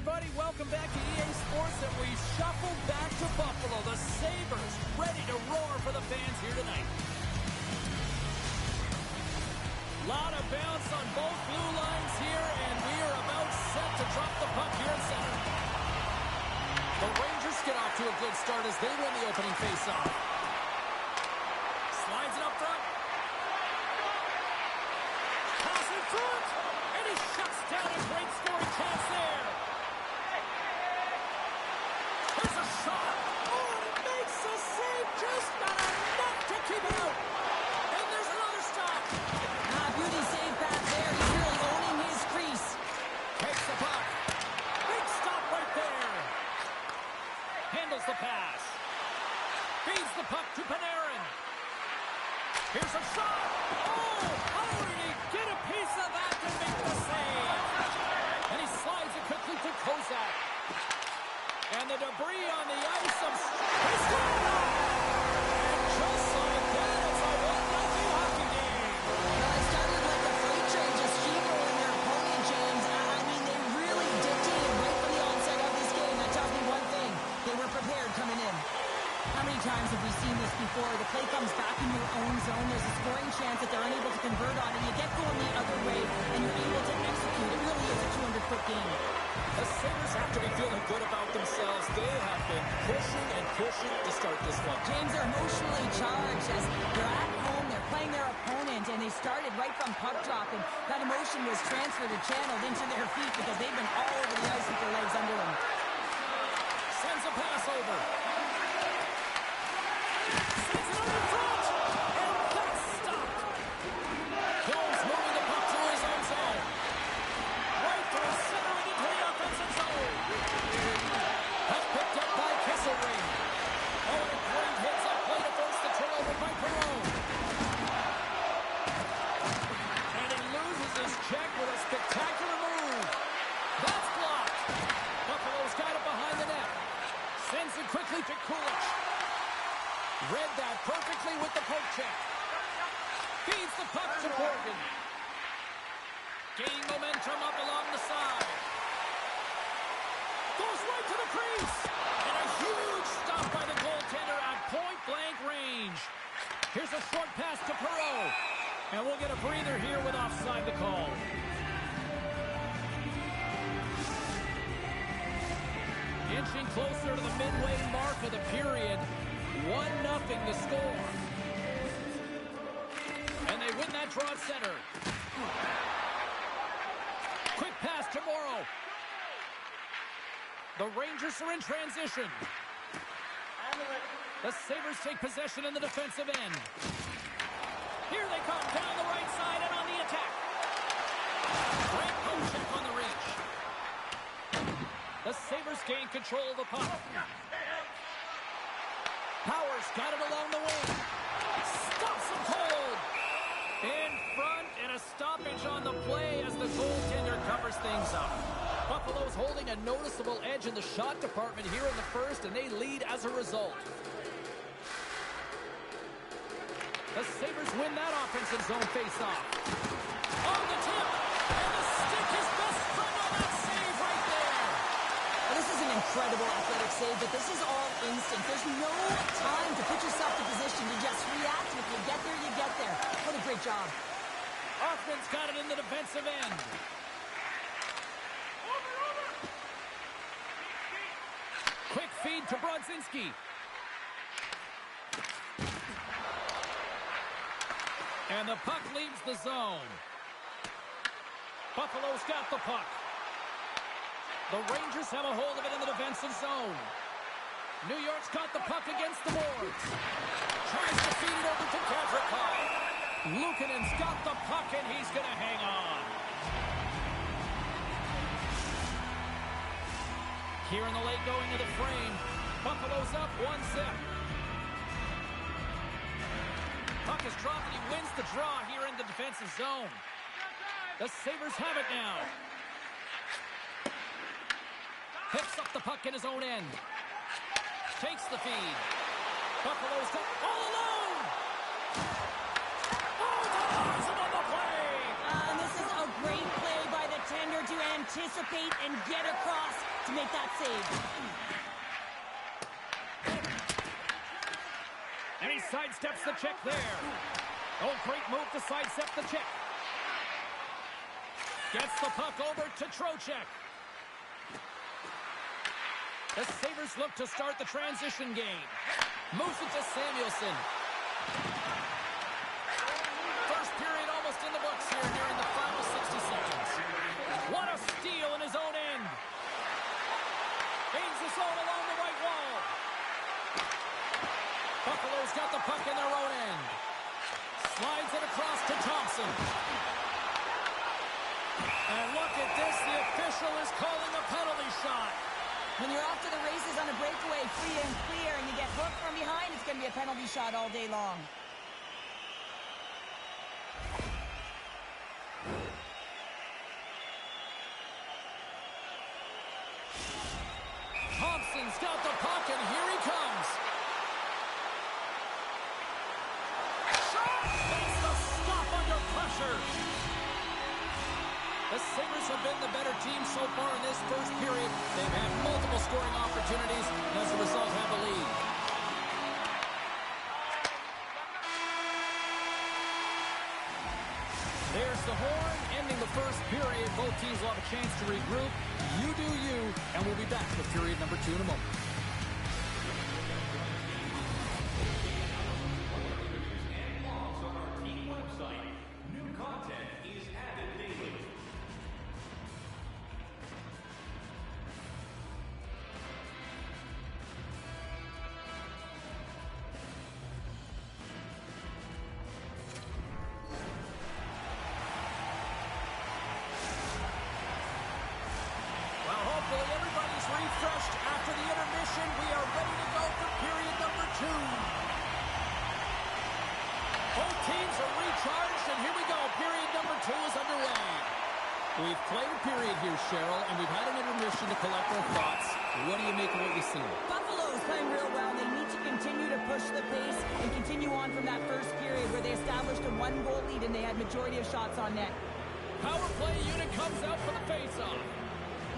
everybody. Welcome back to EA Sports, and we shuffle back to Buffalo. The Sabres ready to roar for the fans here tonight. Lot of bounce on both blue lines here, and we are about set to drop the puck here in center. The Rangers get off to a good start as they win the opening faceoff. Slides it up front. Pass in front, and he shuts down a great scoring chance there. Here's a shot. Oh, and he makes a save, just not enough to keep it out. And there's another stop. Beauty save back there. He's really owning his crease. Takes the puck. Big stop right there. Handles the pass. Feeds the puck to Panarin. Here's a shot. Oh, how did he get a piece of that to make the save? And he slides it quickly to Kozak. And the debris on the ice of... He scored! And just like that, it's a 1-0 hockey game. Well, it started like a freight train just steamrolling their opponent, James. I mean, they really dictated right from the onset of this game. That tells me one thing. They were prepared coming in. How many times have we seen this before? The play comes back in your own zone. There's a scoring chance that they're unable to convert on, and you get going the other way, and you're able to execute. It really is a 200-foot game. The Sabres have to be feeling good about themselves. They have been pushing and pushing to start this one. James, they're emotionally charged as they're at home, they're playing their opponent, and they started right from puck drop, and that emotion was transferred or channeled into their feet because they've been all over the ice with their legs under them. Sends a pass over. Sends it over front, and that's stopped. Jones moving the puck to his own zone. Right through center and into the offensive zone. Puck picked up by Kesselring. Oh, and a great hits up play to force the turnover by Perron. And he loses his check with a spectacular move. That's blocked. Buffalo's got it behind the net. Sends it quickly to Kulich. Read that perfectly with the poke check. Feeds the puck to Morgan. Gaining momentum up along the side. Goes right to the crease. And a huge stop by the goaltender at point-blank range. Here's a short pass to Perreault. And we'll get a breather here with offside the call. Inching closer to the midway mark of the period. 1-0 to score. And they win that draw at center. Quick pass to Morrow. The Rangers are in transition. The Sabres take possession in the defensive end. Here they come down the right side and on the attack. Great poke check on the reach. The Sabres gain control of the puck. Powers got it along the wing. Stops him cold. In front, and a stoppage on the play as the goaltender covers things up. Buffalo's holding a noticeable edge in the shot department here in the first, and they lead as a result. The Sabres win that offensive zone face-off. On the tip, and the stick is best friend on that save right there. Well, this is an incredible athletic save, but this is all instinct. There's no time to put yourself in position to just react. If you get there, you get there. What a great job. Hoffman's got it in the defensive end. Quick feed to Brodzinski. And the puck leaves the zone. Buffalo's got the puck. The Rangers have a hold of it in the defensive zone. New York's got the puck against the boards. Tries to feed it over to Gavrikov. Luukkonen's got the puck, and he's going to hang on. Here in the late going of the frame, Buffalo's up 1-0. Puck is dropped, and he wins the draw here in the defensive zone. The Sabres have it now. Picks up the puck in his own end. Takes the feed. Buffalo's got all alone. Oh, denies him on the play. And this is a great play by the tender to anticipate and get across to make that save. And he sidesteps the check there. Oh, great move to sidestep the check. Gets the puck over to Trocheck. The Sabres look to start the transition game. Moves it to Samuelson. First period almost in the books here, nearing the final 60 seconds. What a steal in his own end. Gains the zone along the right wall. Buffalo's got the puck in their own end. Slides it across to Thompson. And look at this, the official is calling a penalty shot. When you're off to the races on a breakaway, free and clear, and you get hooked from behind, it's going to be a penalty shot all day long. Thompson's got the puck, and here he comes. Shot! Makes the stop under pressure. The Sabres have been the better team so far in this first period. They've had multiple scoring opportunities, and as a result have the lead. There's the horn, ending the first period. Both teams will have a chance to regroup. You do you, and we'll be back with period number 2 in a moment. Everybody's refreshed after the intermission. We are ready to go for period number 2. Both teams are recharged, and here we go. Period number 2 is underway. We've played a period here, Cheryl, and we've had an intermission to collect our thoughts. What do you make of what you see? Buffalo is playing real well. They need to continue to push the pace and continue on from that first period where they established a 1-goal lead and they had majority of shots on net. Power play unit comes out for the face-off.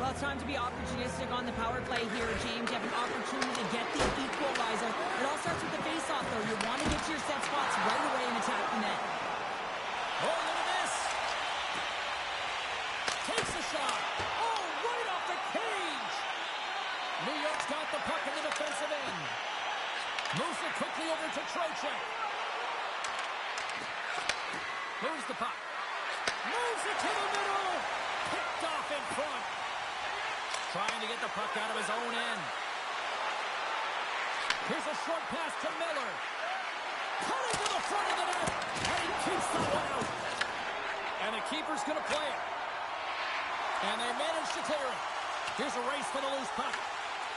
Well, it's time to be opportunistic on the power play here, James. You have an opportunity to get the equalizer. It all starts with the face-off, though. You want to get to your set spots right away and attack the net. Oh, look at this. Takes a shot. Oh, right off the cage. New York's got the puck in the defensive end. Moves it quickly over to Trocheck. Moves the puck. Moves it to the middle. Picked off in front. Trying to get the puck out of his own end. Here's a short pass to Miller. Cutting to the front of the net. And he keeps that one out. And the keeper's going to play it. And they manage to clear it. Here's a race for the loose puck.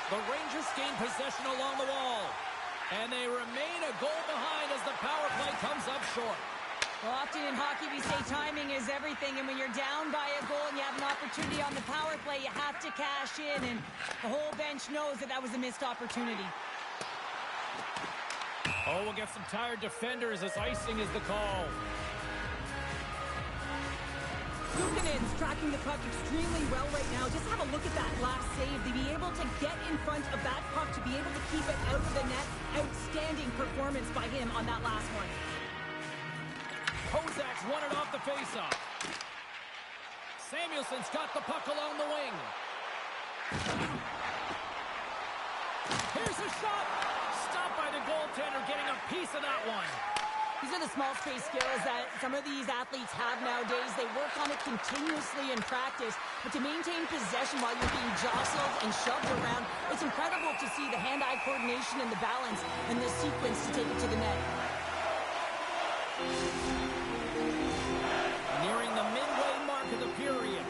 The Rangers gain possession along the wall. And they remain a goal behind as the power play comes up short. Well, often in hockey we say timing is everything, and when you're down by a goal and you have an opportunity on the power play, you have to cash in, and the whole bench knows that that was a missed opportunity. Oh, we'll get some tired defenders as icing is the call. Luukkonen's tracking the puck extremely well right now. Just have a look at that last save. To be able to get in front of that puck, to be able to keep it out of the net, outstanding performance by him on that last one. Kozak's won it off the faceoff. Samuelson's got the puck along the wing. Here's a shot. Stopped by the goaltender, getting a piece of that one. These are the small space skills that some of these athletes have nowadays. They work on it continuously in practice, but to maintain possession while you're being jostled and shoved around, it's incredible to see the hand-eye coordination and the balance in this sequence to take it to the net. Nearing the midway mark of the period.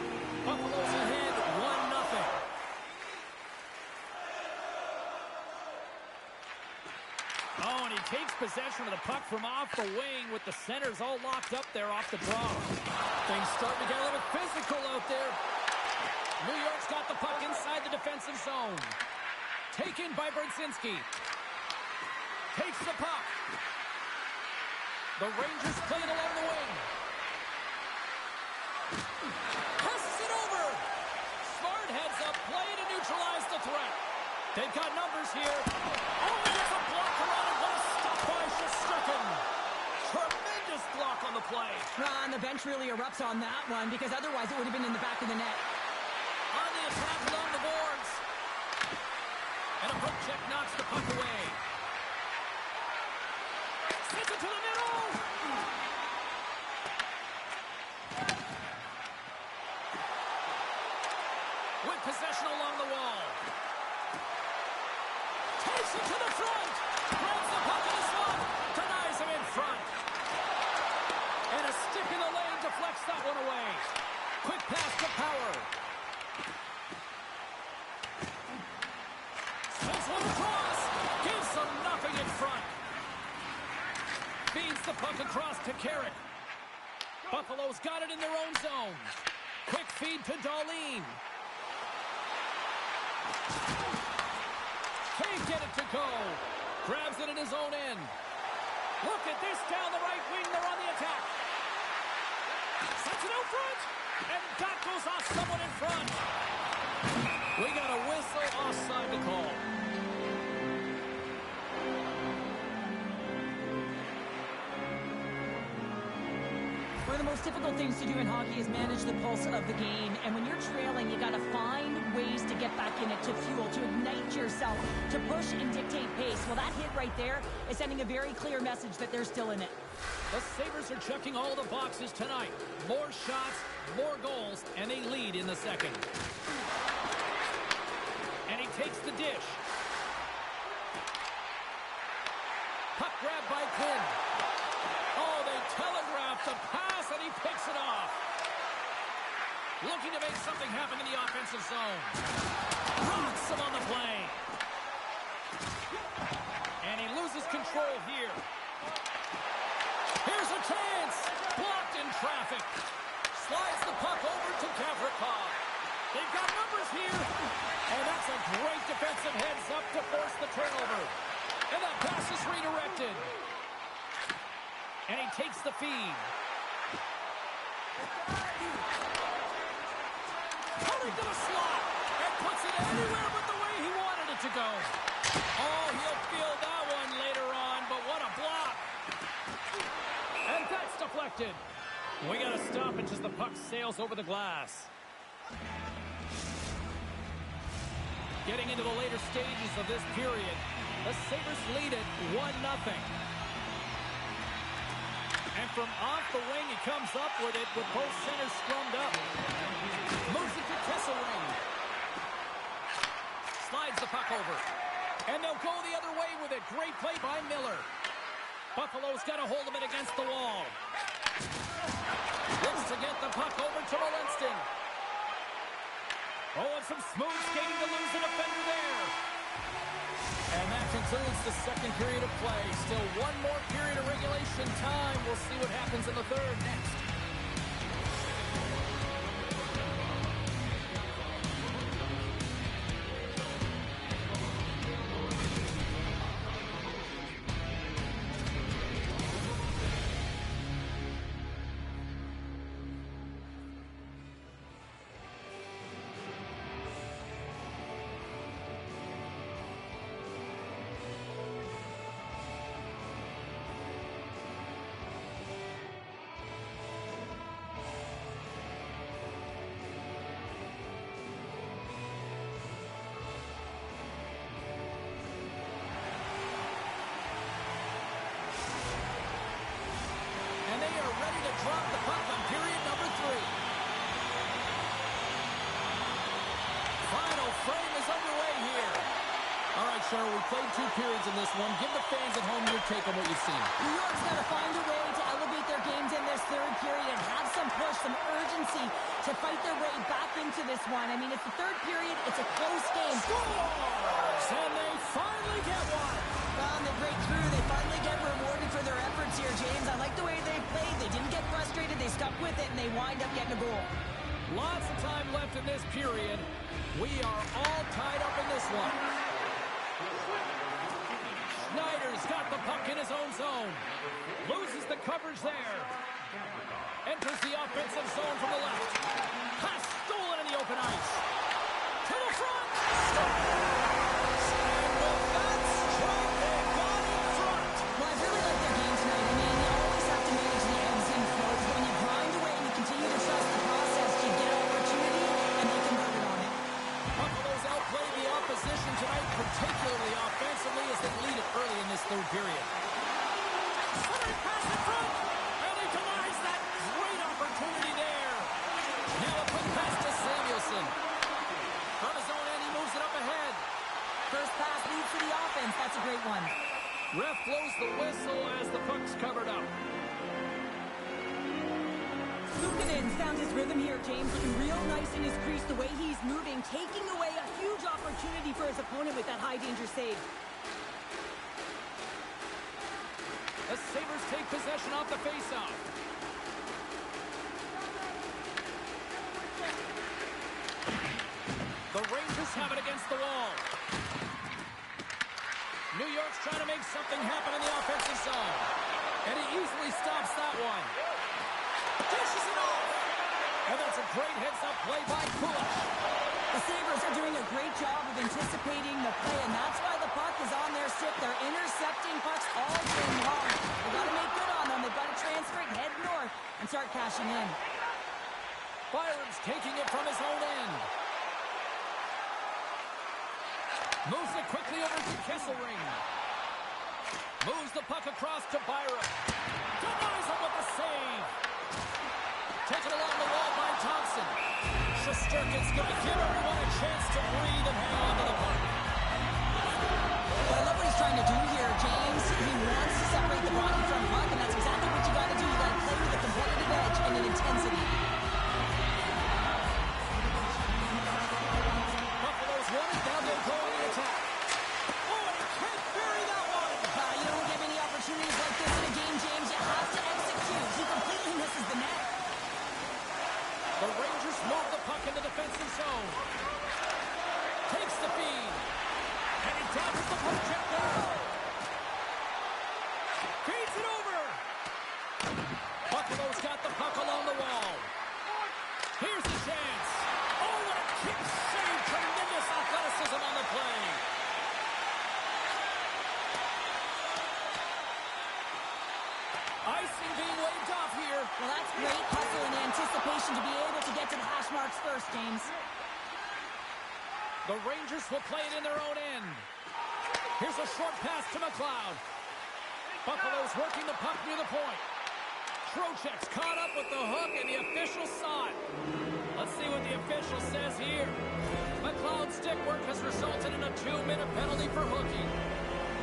Buffalo's ahead 1-0. Oh, and he takes possession of the puck from off the wing with the centers all locked up there off the draw. Things starting to get a little physical out there. New York's got the puck inside the defensive zone. Taken by Brzezinski. Takes the puck. The Rangers play it along the wing. Passes it over. play to neutralize the threat. They've got numbers here. Oh, there's a block around it. What a stop by Shesterkin. Tremendous block on the play. And the bench really erupts on that one because otherwise it would have been in the back of the net. On the attack along the boards. And a hook check knocks the puck away. Sends it to the middle. With possession along the wall. Takes it to the front. Grabs the puck in the slot. Denies him in front. And a stick in the lane deflects that one away. Quick pass to Power. Sends one across. Gives them nothing in front. Feeds the puck across to Carrick. Buffalo's got it in their own zone. Quick feed to Darlene. Can't get it to go. Grabs it in his own end. Look at this down the right wing. They're on the attack. Sets it out front. And that goes off someone in front. We got a whistle offside to call. One of the most difficult things to do in hockey is manage the pulse of the game. And when you're trailing, you got to find ways to get back in it, to fuel, to ignite yourself, to push and dictate pace. Well, that hit right there is sending a very clear message that they're still in it. The Sabres are checking all the boxes tonight. More shots, more goals, and they lead in the second. And he takes the dish. Puck grab by Quinn. Oh, they telegraphed the pass, and he picks it off. Looking to make something happen in the offensive zone. Rocks him on the play. And he loses control here. Here's a chance. Blocked in traffic. Slides the puck over to Gavrikov. They've got numbers here. And that's a great defensive heads-up to force the turnover. And that pass is redirected. And he takes the feed. Pulling to the slot. And puts it anywhere but the way he wanted it to go. Oh, he'll feel that one later on, but what a block. And that's deflected. We got to stop it as the puck sails over the glass. Getting into the later stages of this period, the Sabres lead it 1-0. And from off the wing, he comes up with it with both centers scrummed up. Moves it to Kesselring. Slides the puck over. And they'll go the other way with it. Great play by Miller. Buffalo's got a hold of it against the wall. Looks to get the puck over to Walensky. Oh, and some smooth skating to lose a defender there. And that concludes the second period of play. Still one more period of regulation time. We'll see what happens in the third next. Drop the puck on period number 3. Final frame is underway here. All right, Cheryl, we played 2 periods in this one. Give the fans at home your take on what you've seen. New York's got to find a way to elevate their games in this third period, have some push, some urgency to fight their way back into this one. I mean, it's the third period. It's a close game. Scores! And they finally get one. Well, they break through. They finally get rewarded for their efforts here, James. I like the way they played. They didn't get frustrated. They stuck with it, and they wind up getting a goal. Lots of time left in this period. We are all tied up in this one. Schneider's got the puck in his own zone. Loses the coverage there. Enters the offensive zone from the left. Pass stolen in the open ice. To the front. And with that strike, they got in front. Well, I really like their game tonight. I mean, you always have to manage the ebbs and flows. When you grind away and you continue to trust the process, you get opportunity, and they converted on it. Buffalo's outplayed the opposition tonight, particularly offensively, as they lead it early in this third period. Slurry pass in front, and he denies that great opportunity there. Now a quick pass to Samuelson. From his own end, he moves it up ahead. First pass leads to the offense. That's a great one. Ref blows the whistle as the puck's covered up. Luukkonen's found his rhythm here, James. Looking real nice in his crease, the way he's moving, taking away a huge opportunity for his opponent with that high-danger save. The Sabres take possession off the faceoff. The Rangers have it against the wall. New York's trying to make something happen in the offensive zone. And he easily stops that one. Dishes it off. And that's a great heads-up play by Kulich. The Sabres are doing a great job of anticipating the play, and that's why the puck is on their stick. They're intercepting pucks all game long. They've got to make good on them. They've got to transfer it, head north, and start cashing in. Byron's taking it from his own end. Moves it quickly over to Kesselring. Moves the puck across to Byron. Denies him with the save. Taken along the wall by Thompson. Shesterkin's going to give everyone a chance to breathe and hang on to the puck. But I love what he's trying to do here, James. He wants to separate the body from puck, and that's exactly what you got to do. You got to play with a competitive edge and an intensity. Buffalo's won it. Now they'll go on the attack. Oh, and he can't bury that one. You don't get many opportunities like this in a game, James. You have to execute. He completely misses the net. The Rangers move the puck in the defensive zone. Takes the feed. And he dodges the puck check there. Feeds it over. Buffalo's got the puck along the wall. Here's the chance. Oh, what a kick save. Tremendous athleticism on the play. Icing being waved off here. Well, that's great hustle and anticipation to be able to get to the hash marks first, James. The Rangers will play it in their own end. Here's a short pass to McLeod. Buffalo's working the puck near the point. Trocheck's caught up with the hook, and the official saw it. Let's see what the official says here. McLeod's stick work has resulted in a 2-minute penalty for hooking.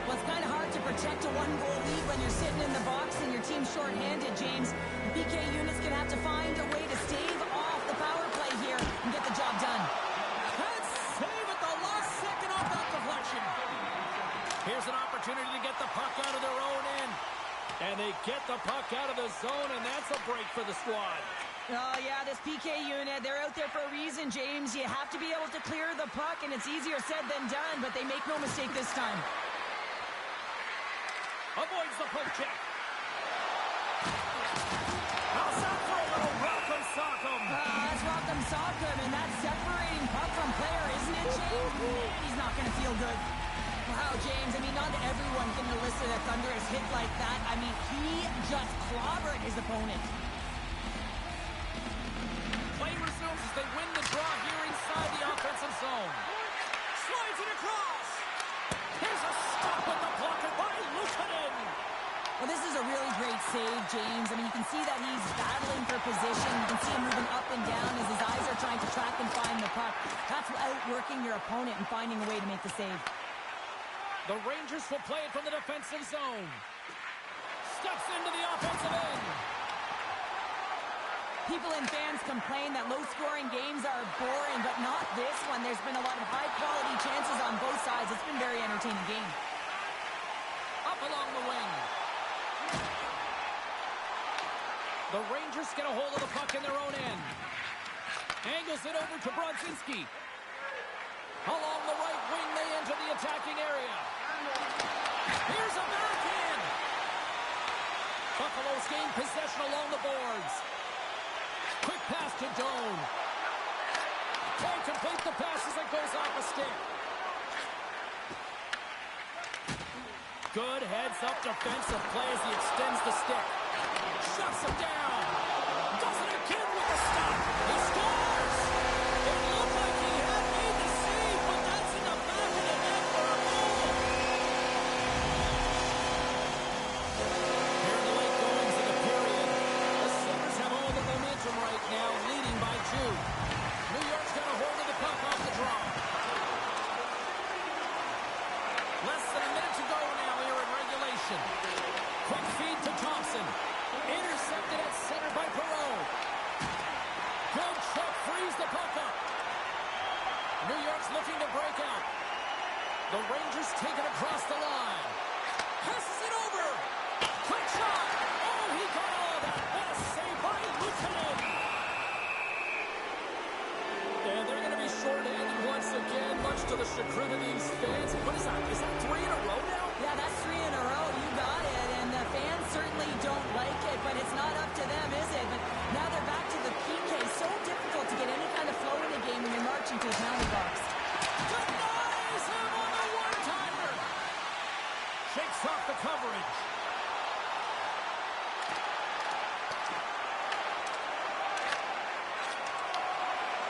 Well, it's kind of hard to protect a one-goal lead when you're sitting in the box and your team's shorthanded, James. The PK unit's going to have to find a way to stave off the power play here and get the job done. Good save at the last second off that deflection. Here's an opportunity to get the puck out of their own end. And they get the puck out of the zone, and that's a break for the squad. Oh, yeah, this PK unit, they're out there for a reason, James. You have to be able to clear the puck, and it's easier said than done, but they make no mistake this time. Avoids the poke check. How's that for a little rock'em sock'em? That's rock'em sock'em, and that's separating puck from player, isn't it, James? Man, he's not going to feel good. Wow, James, I mean, not everyone can elicit a thunderous hit like that. I mean, he just clobbered his opponent. Play resumes as they win the draw here inside the offensive zone. Slides it across. Here's a stop with the blocker by Luukkonen. Well, this is a really great save, James. I mean, you can see that he's battling for position. You can see him moving up and down as his eyes are trying to track and find the puck. That's outworking your opponent and finding a way to make the save. The Rangers will play it from the defensive zone. Steps into the offensive end. People and fans complain that low-scoring games are boring, but not this one. There's been a lot of high-quality chances on both sides. It's been a very entertaining game. Up along the wing. The Rangers get a hold of the puck in their own end. Angles it over to Brodzinski. Along the right wing, they enter the attacking area. Here's a backhand. Buffalo's gained possession along the boards. Quick pass to Doan. Can't complete the pass as it goes off a stick. Good heads-up defensive play as he extends the stick. Shuts him down. Does it again with the stop. He scores! It looked like he had made the save, but that's in the back of the net for a goal. Here in the late goings of the period, the Sabres have all the momentum right now, leading by 2. New York's got a hold of the puck off the draw. Less than a minute to go now here in regulation. Quick feed to Thompson. Intercepted at center by Perreault. Good check, frees the puck up. New York's looking to break out. The Rangers take it across the line. Passes it over. Quick shot. Oh, he got all of that. What a save by Luukkonen. And they're going to be short-handed once again, much to the chagrin of these fans. What is that? Is that 3 in a row now? Yeah, that's 3 in a row. You got it. And the fans certainly don't like it, but it's not up to them, is it? But now they're back to the PK. So difficult to get any kind of flow in a game when you're marching to the penalty box. Denies him on the one-timer. Shakes off the coverage.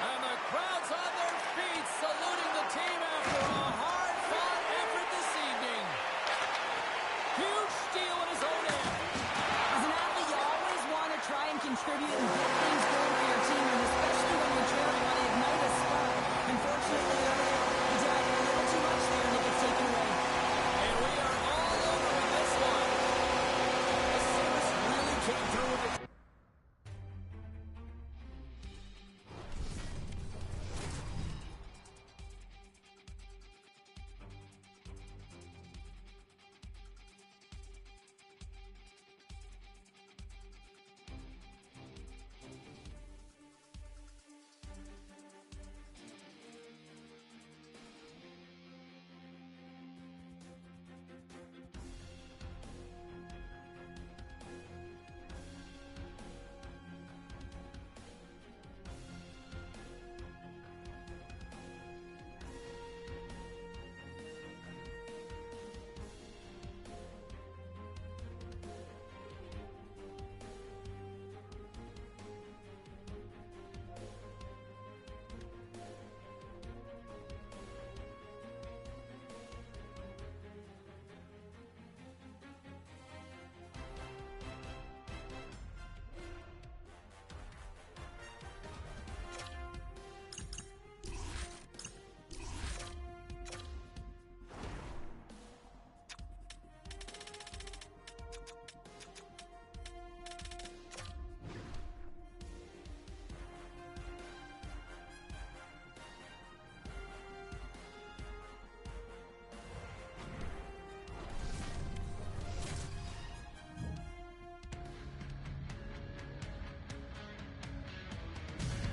And the crowd's on their feet, saluting the team after a hard-fought effort this evening. Huge steal in his own end. As an athlete, you always want to try and contribute and get things going for your team, and especially when you're trailing, you want to ignite a spark. Unfortunately, he did a little too much there, and it gets taken away. And we are all over with this one. The Sabres really came through with it.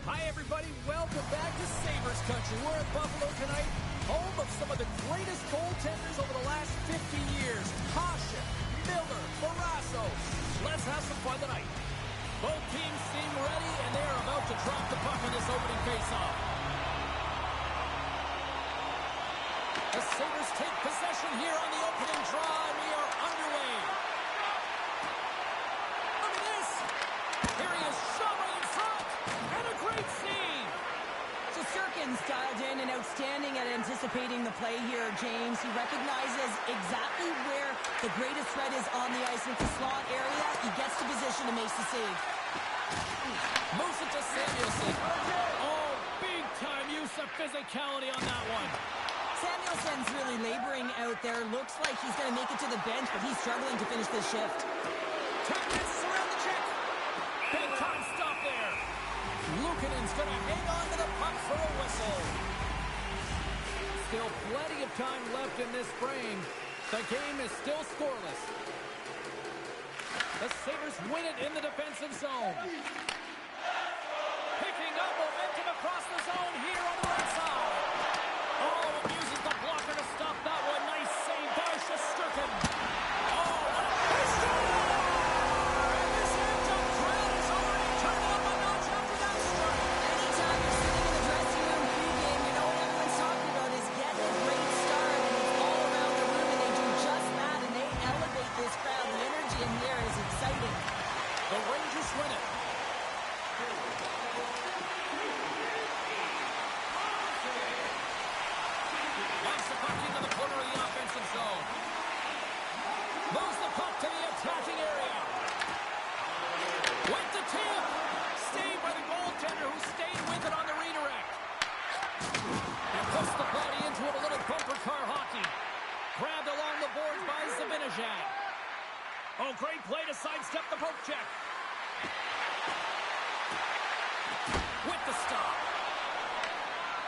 Hi, everybody. Welcome back to Sabres Country. We're at Buffalo tonight, home of some of the greatest goaltenders over the last 50 years. Hasek, Miller, Barrasso. Let's have some fun tonight. Both teams seem ready, and they are about to drop the puck in this opening faceoff. The Sabres take possession here on the opening draw, and we are underway. Look at this. Here he is, shot right in front, and a great save. So Sirkin's dialed in and outstanding at anticipating the play here, James. He recognizes exactly where the greatest threat is on the ice. With the slot area, he gets to position and makes the save. Moves it to Samuelson. Oh, big-time use of physicality on that one. Samuelson's really laboring out there. Looks like he's going to make it to the bench, but he's struggling to finish this shift. 10 minutes around the check. Big-time stop there. Luukkonen's going to hang on to the puck for a whistle. Still plenty of time left in this frame. The game is still scoreless. The Sabres win it in the defensive zone. Picking up momentum across the zone here on the right side. Oh, it uses the blocker to stop that one. Nice save by Shesterkin. Oh, what a pistol! And this Anthem crowd is already turned up a notch after that strike. Anytime you're sitting in the dressing room The Rangers win it. Launch the puck into the corner of the offensive zone. Moves the puck to the attacking area. With the tip. Saved by the goaltender who stayed with it on the redirect. And puts the body into it, a little bumper car hockey. Grabbed along the boards by Zibanejad. Oh, great play to sidestep the poke check. With the stop.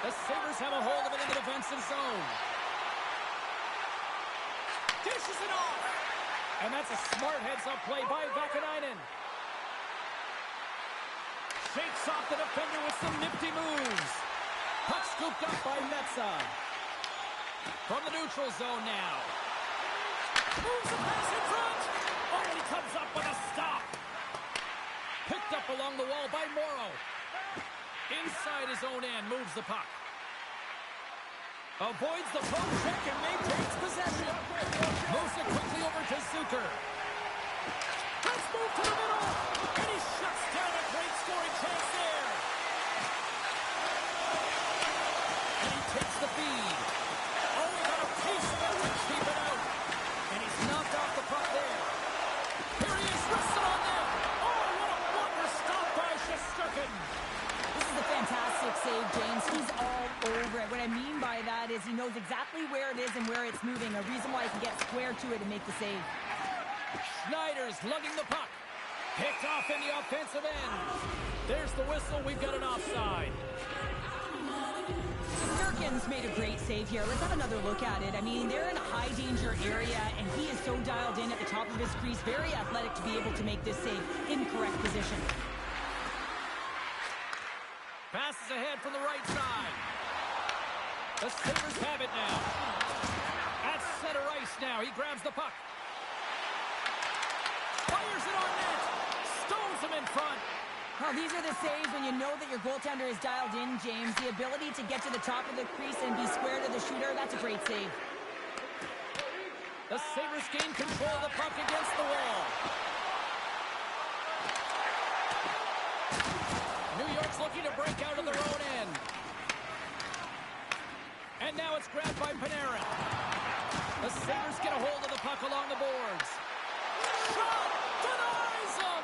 The Sabres have a hold of it in the defensive zone. Dishes it off. And that's a smart heads-up play by Vakanainen. Shakes off the defender with some nifty moves. Puck scooped up by Metsa. From the neutral zone now. Moves the pass in front. Oh, he comes up with a stop. Picked up along the wall by Morrow. Inside his own end, moves the puck. Avoids the poke check and maintains possession. Moves it quickly over to Zucker. Let's move to the middle. And he shuts down a great scoring chance there. And he takes the feed. Oh, he got a piece of it to keep it out. And he's knocked off the puck there. Here he is, wrestled on there. Oh, what a wonder stop by Shesterkin. This is a fantastic save, James. He's all over it. What I mean by that is he knows exactly where it is and where it's moving. A reason why he can get square to it and make the save. Schneider's lugging the puck. Picked off in the offensive end. There's the whistle. We've got an offside. Shesterkin's made a great save here. Let's have another look at it. I mean, they're in a high-danger area, and he is so dialed in at the top of his crease. Very athletic to be able to make this save in correct position. Passes ahead from the right side. The Sabres have it now. At center ice now. He grabs the puck. Fires it on net. Stones him in front. Well, these are the saves when you know that your goaltender is dialed in, James. The ability to get to the top of the crease and be square to the shooter, that's a great save. The Sabres gain control of the puck against the wall. New York's looking to break out of their own end. And now it's grabbed by Panarin. The Sabres get a hold of the puck along the boards. Shot! Denies him!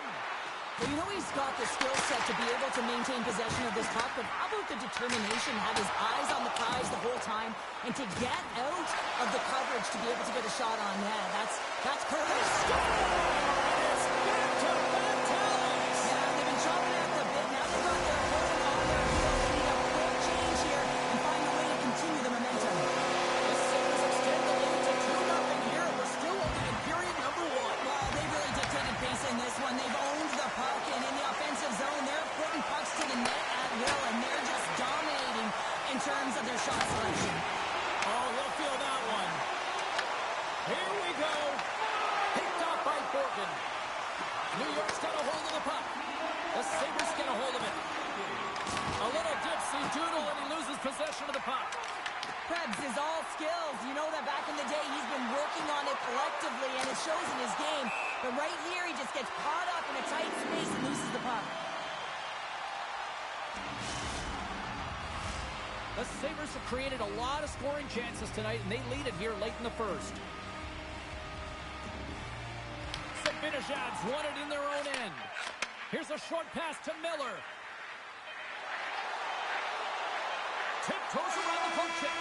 Well, you know he's got the skill set to be able to maintain possession of this puck, but how about the determination, have his eyes on the prize the whole time, and to get out of the coverage to be able to get a shot on net. That's courage. It's back to back talents! Yeah, they've been chopping at the bit. Now they've got their opponent on their heels. They need a quick change here and find a way to continue the momentum. The Sabres extend the lead to 2-0 here. We're still only in period number 1. Well, they really dictated pace in this one. They've owned the puck, and in the offensive zone, they're putting pucks to the net at will, and they're just dominating in terms of their shot selection. Oh, he'll feel that one. Here we go. Picked off by Borgen. New York's got a hold of the puck. The Sabres get a hold of it. A little dipsy doodle, and he loses possession of the puck. Krebs is all skills. You know that back in the day, he's been working on it collectively, and it shows in his game. But right here, he just gets caught up in a tight space and loses the puck. The Sabres have created a lot of scoring chances tonight, and they lead it here late in the first. Zibanejad's won it in their own end. Here's a short pass to Miller. Tiptoes around the poke check.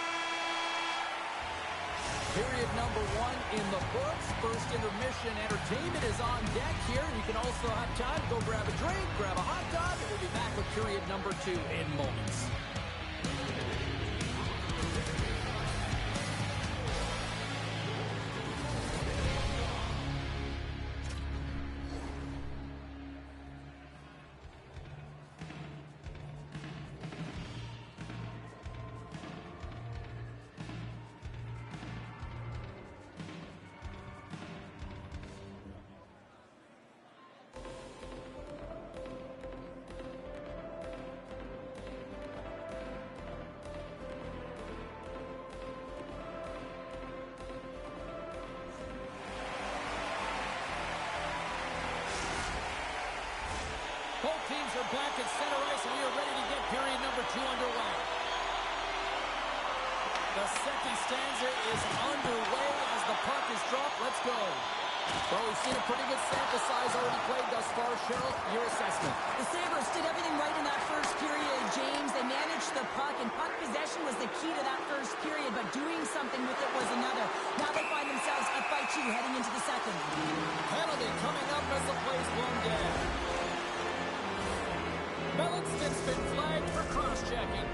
Period number 1 in the books. First intermission entertainment is on deck here. You can also have time to go grab a drink, grab a hot dog, and we'll be back with period number 2 in moments. Both teams are back at center ice, and we are ready to get period number 2 underway. The second stanza is underway as the puck is dropped. Let's go. Well, we've seen a pretty good sample size already played thus far. Cheryl, your assessment. The Sabres did everything right in that first period, James. They managed the puck, and puck possession was the key to that first period, but doing something with it was another. Now they find themselves up by 2 heading into the second. Penalty coming up as the play's blown dead. Melantson's been flagged for cross-checking.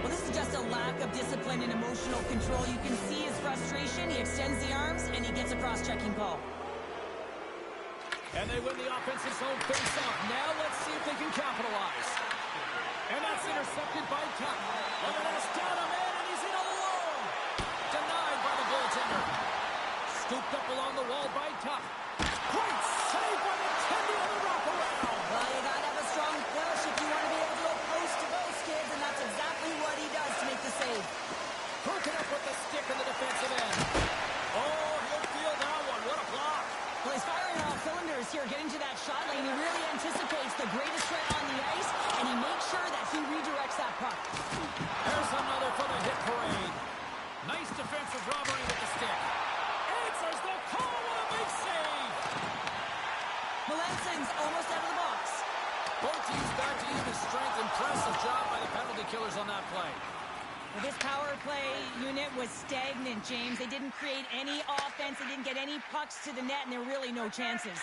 Well, this is just a lack of discipline and emotional control. You can see his frustration. He extends the arms, and he gets a cross-checking call. And they win the offensive zone face-off. Now let's see if they can capitalize. And that's intercepted by Tuck. Look at this, down a man, and he's in all alone. Denied by the goaltender. Scooped up along the wall by Tuck. Great save by the Tendy on the wraparound. Well, you gotta have a strong push if you want to be able to go post to post, kids, and that's exactly what he does to make the save. Broken up with the stick in the defensive end. Oh, he'll feel that one. What a block. Well, he's firing all cylinders here, getting to that shot lane. He really anticipates the greatest threat on the ice, and he makes sure that he redirects that puck. There's another for the hit parade. Nice defensive robbery with the stick. Answers the call. What a big save. Melantson's almost out of the box. Both teams back to even strength. Impressive job by the penalty killers on that play. Well, this power play unit was stagnant, James. They didn't create any offense. They didn't get any pucks to the net, and there were really no chances.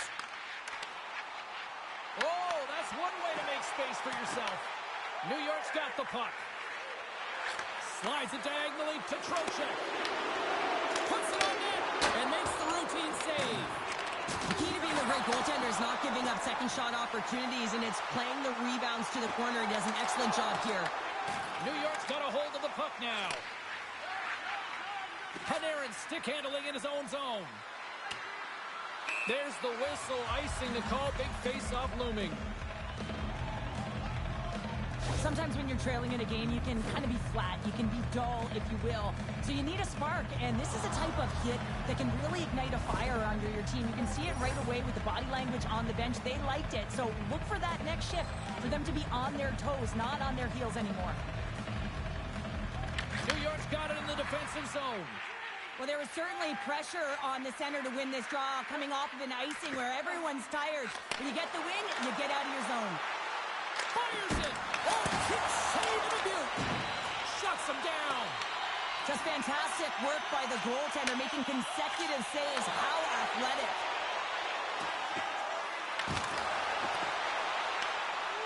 Oh, that's one way to make space for yourself. New York's got the puck. Slides it diagonally to Trocheck. Puts it on net and makes the routine save. The key to being a great goaltender is not giving up second shot opportunities, and it's playing the rebounds to the corner. He does an excellent job here. New York's got a hold of the puck now. Panarin stick handling in his own zone. There's the whistle, icing the call. Big face-off looming. Sometimes when you're trailing in a game, you can kind of be flat. You can be dull, if you will. So you need a spark, and this is a type of hit that can really ignite a fire under your team. You can see it right away with the body language on the bench. They liked it. So look for that next shift, for them to be on their toes, not on their heels anymore. New York's got it in the defensive zone. Well, there was certainly pressure on the center to win this draw, coming off of an icing where everyone's tired. When you get the win, you get out of your zone. Fires it. Oh, kick save and a beaut. Shuts him down. Just fantastic work by the goaltender, making consecutive saves. How athletic.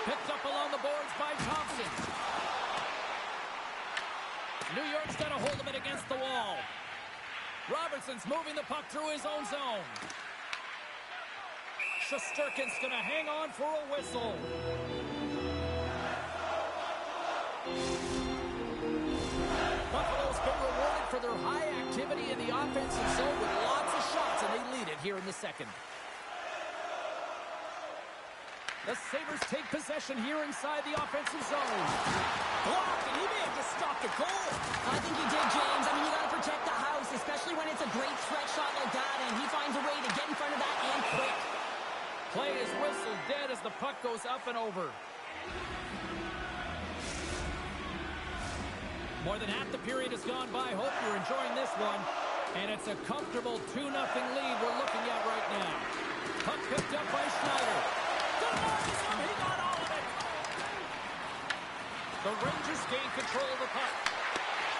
Picked up along the boards by Thompson. New York's got a hold of it against the wall. Robertson's moving the puck through his own zone. Shesterkin's going to hang on for a whistle. Buffalo's been rewarded for their high activity in the offensive zone with lots of shots, and they lead it here in the second. The Sabres take possession here inside the offensive zone. Blocked, and he may have just stopped a goal. I think he did, James. I mean, you got to protect the house, especially when it's a great threat shot like that, and he finds a way to get in front of that and quick. Play is whistled dead as the puck goes up and over. More than half the period has gone by. Hope you're enjoying this one. And it's a comfortable 2-0 lead we're looking at right now. Puck picked up by Schneider. He got all of it. The Rangers gain control of the puck.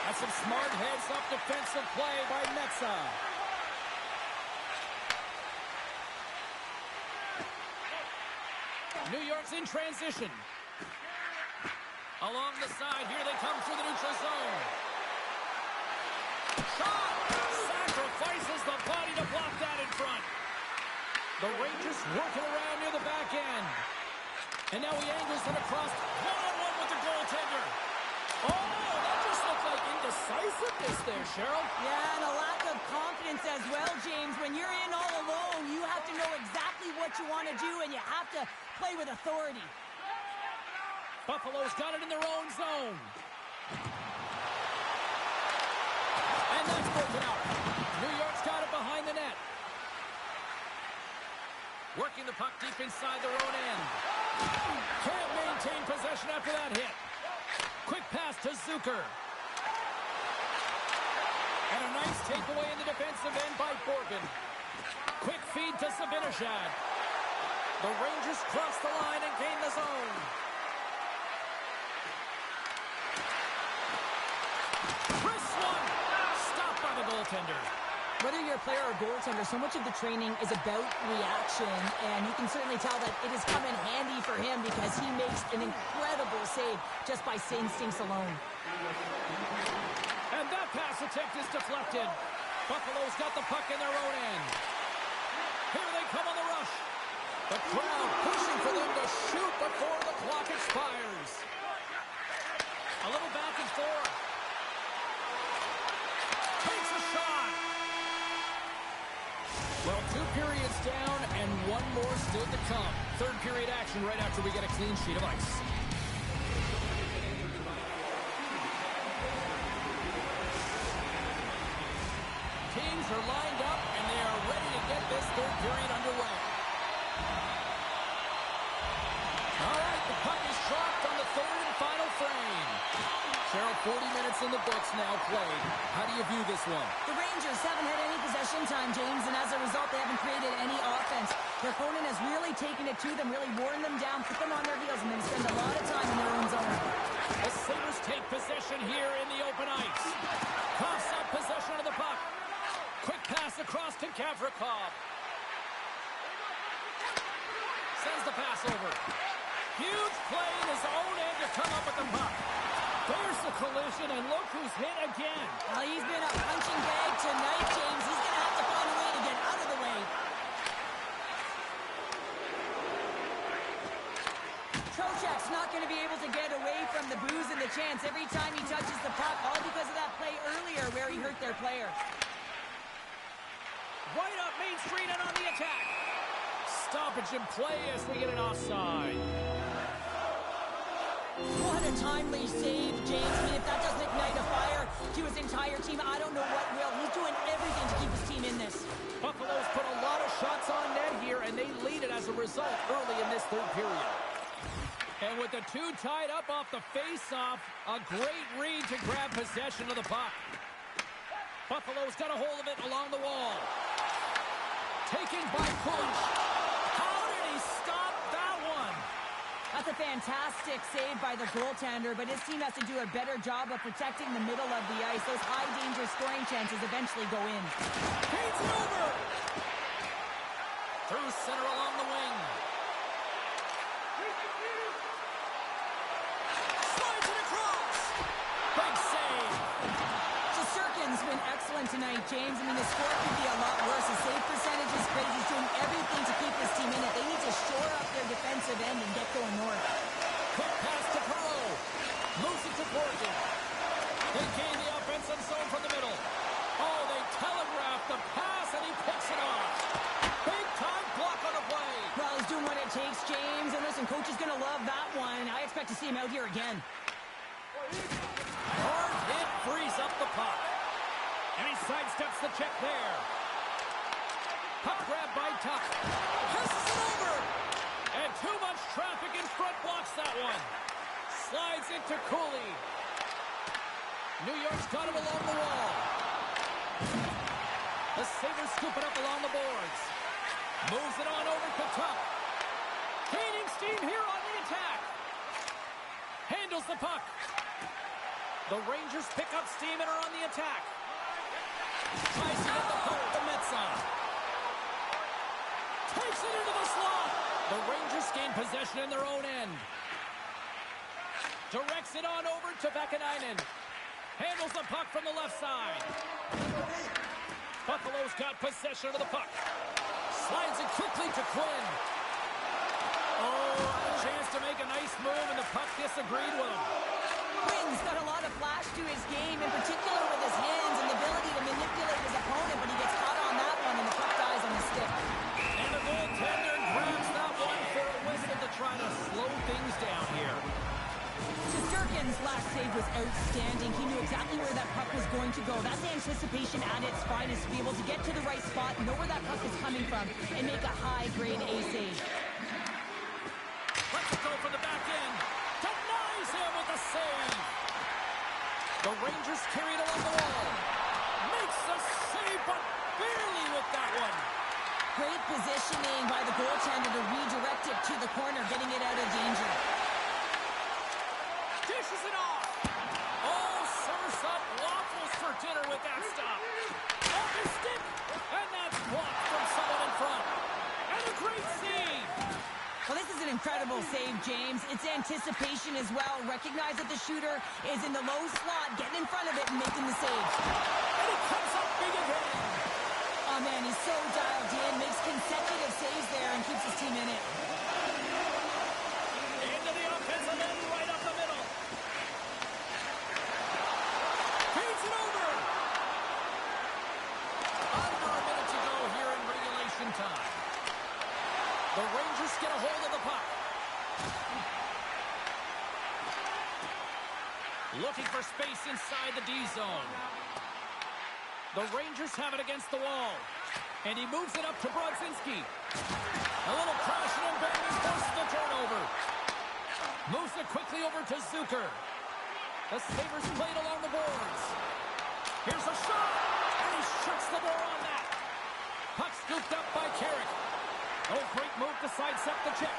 That's some smart heads-up defensive play by Metsa. New York's in transition. Along the side, here they come through the neutral zone. Shot! Sacrifices the body to block that in front. The Rangers working around near the back end. And now he angles it across. One-on-one with the goaltender. Oh, that just looked like indecisiveness there, Cheryl. Yeah, and a lack of confidence as well, James. When you're in all alone, you have to know exactly what you want to do, and you have to play with authority. Buffalo's got it in their own zone. And that's broken out. New York's got it behind the net. Working the puck deep inside their own end. Can't maintain possession after that hit. Quick pass to Zucker. And a nice takeaway in the defensive end by Borgen. Quick feed to Zibanejad. The Rangers cross the line and gain the zone. Chris one. Stopped by the goaltender. Whether you're a player or goaltender, so much of the training is about reaction, and you can certainly tell that it has come in handy for him because he makes an incredible save just by instincts alone. And that pass attempt is deflected. Buffalo's got the puck in their own end. Here they come on the rush. The crowd pushing for them to shoot before the clock expires. A little back and forth. Takes a shot. Well, 2 periods down and 1 more still to come. Third period action right after we get a clean sheet of ice. Teams are lined up and they are ready to get this third period underway. All right, the puck is dropped on the third and final frame. Cheryl, 40 minutes in the books now played. How do you view this one? The Rangers haven't had any possession time, James, and as a result, they haven't created any offense. Their opponent has really taken it to them, really worn them down, put them on their heels, and then spend a lot of time in their own zone. The Sabres take possession here in the open ice. Coughs up possession of the puck. Quick pass across to Gavrikov. Sends the pass over. Huge play in his own end to come up with the puck. There's the collision, and look who's hit again. Well, he's been a punching bag tonight, James. He's going to have to find a way to get out of the way. Trocheck's not going to be able to get away from the booze and the chance every time he touches the puck, all because of that play earlier where he hurt their player. Right up Main Street and on the attack. Stoppage in play as we get an offside. What a timely save, James. I mean, if that doesn't ignite a fire to his entire team, I don't know what will. He's doing everything to keep his team in this. Buffalo's put a lot of shots on net here, and they lead it as a result early in this third period. And with the 2 tied up off the face-off, a great read to grab possession of the puck. Buffalo's got a hold of it along the wall. Taken by Kunch. How did he stop that one? That's a fantastic save by the goaltender, but his team has to do a better job of protecting the middle of the ice. Those high-danger scoring chances eventually go in. Feeds it over. Through center along the wing. Slides it across. Big save. Shesterkin's been excellent tonight, James. I mean, the score could be a lot worse. His save percentage is great. He's doing everything to keep his team in it. They need to shore up their defensive end and get going north. Quick pass to Perreault. Moves it to Borgen. They gain the offensive zone from the middle. Oh, they telegraph the pass, and he picks it off. Big-time block on the play. Well, he's doing what it takes, James. And listen, coach is going to love that one. I expect to see him out here again. Hard hit frees up the puck. And he sidesteps the check there. Puck grab by Tuck. Passes it over. And too much traffic in front blocks that one. Slides into Cooley. New York's got him along the wall. The Sabres scoop it up along the boards. Moves it on over to Tuck. Gaining steam here on the attack. Handles the puck. The Rangers pick up steam and are on the attack. Tries to get the puck to Metsä. Takes it into the slot. The Rangers gain possession in their own end. Directs it on over to Vakanainen. Handles the puck from the left side. Buffalo's got possession of the puck. Slides it quickly to Quinn. Oh, a chance to make a nice move, and the puck disagreed with him. Quinn's got a lot of flash to his game, in particular with his hands and the ability to manipulate his opponent, but he gets caught on that one, and the puck dies on the stick. And the goaltender grabs that one for a whistle to try to slow things down here. Shesterkin's last save was outstanding. He knew exactly where that puck was going to go. That's anticipation at its finest, to be able to get to the right spot, know where that puck is coming from, and make a high-grade A save. Let's carried along the wall. Makes the save, but barely with that one. Great positioning by the goaltender to redirect it to the corner, getting it out of danger. Dishes it off. Oh, serves up waffles for dinner with that stop. Off his stick, and that's blocked from someone in front. And a great save. Well, this is an incredible save, James. It's anticipation as well. Recognize that the shooter is in the low slot, getting in front of it and making the save. And it comes up big again. Oh, man, he's so dialed in, makes consecutive saves there and keeps his team in it. Into the offensive end, right up the middle. Feeds it over. Under a minute to go here in regulation time. The Rangers get a hold of the puck. Looking for space inside the D zone. The Rangers have it against the wall. And he moves it up to Brodzinski. A little crashing and banging forces the turnover. Moves it quickly over to Zucker. The Sabres played along the boards. Here's a shot. And he shuts the door on that. Puck scooped up by Carrick. Oh, great move to sidestep the check.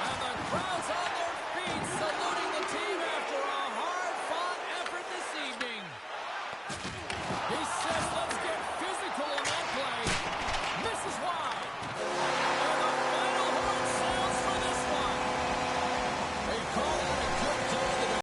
And the crowd's on their feet, saluting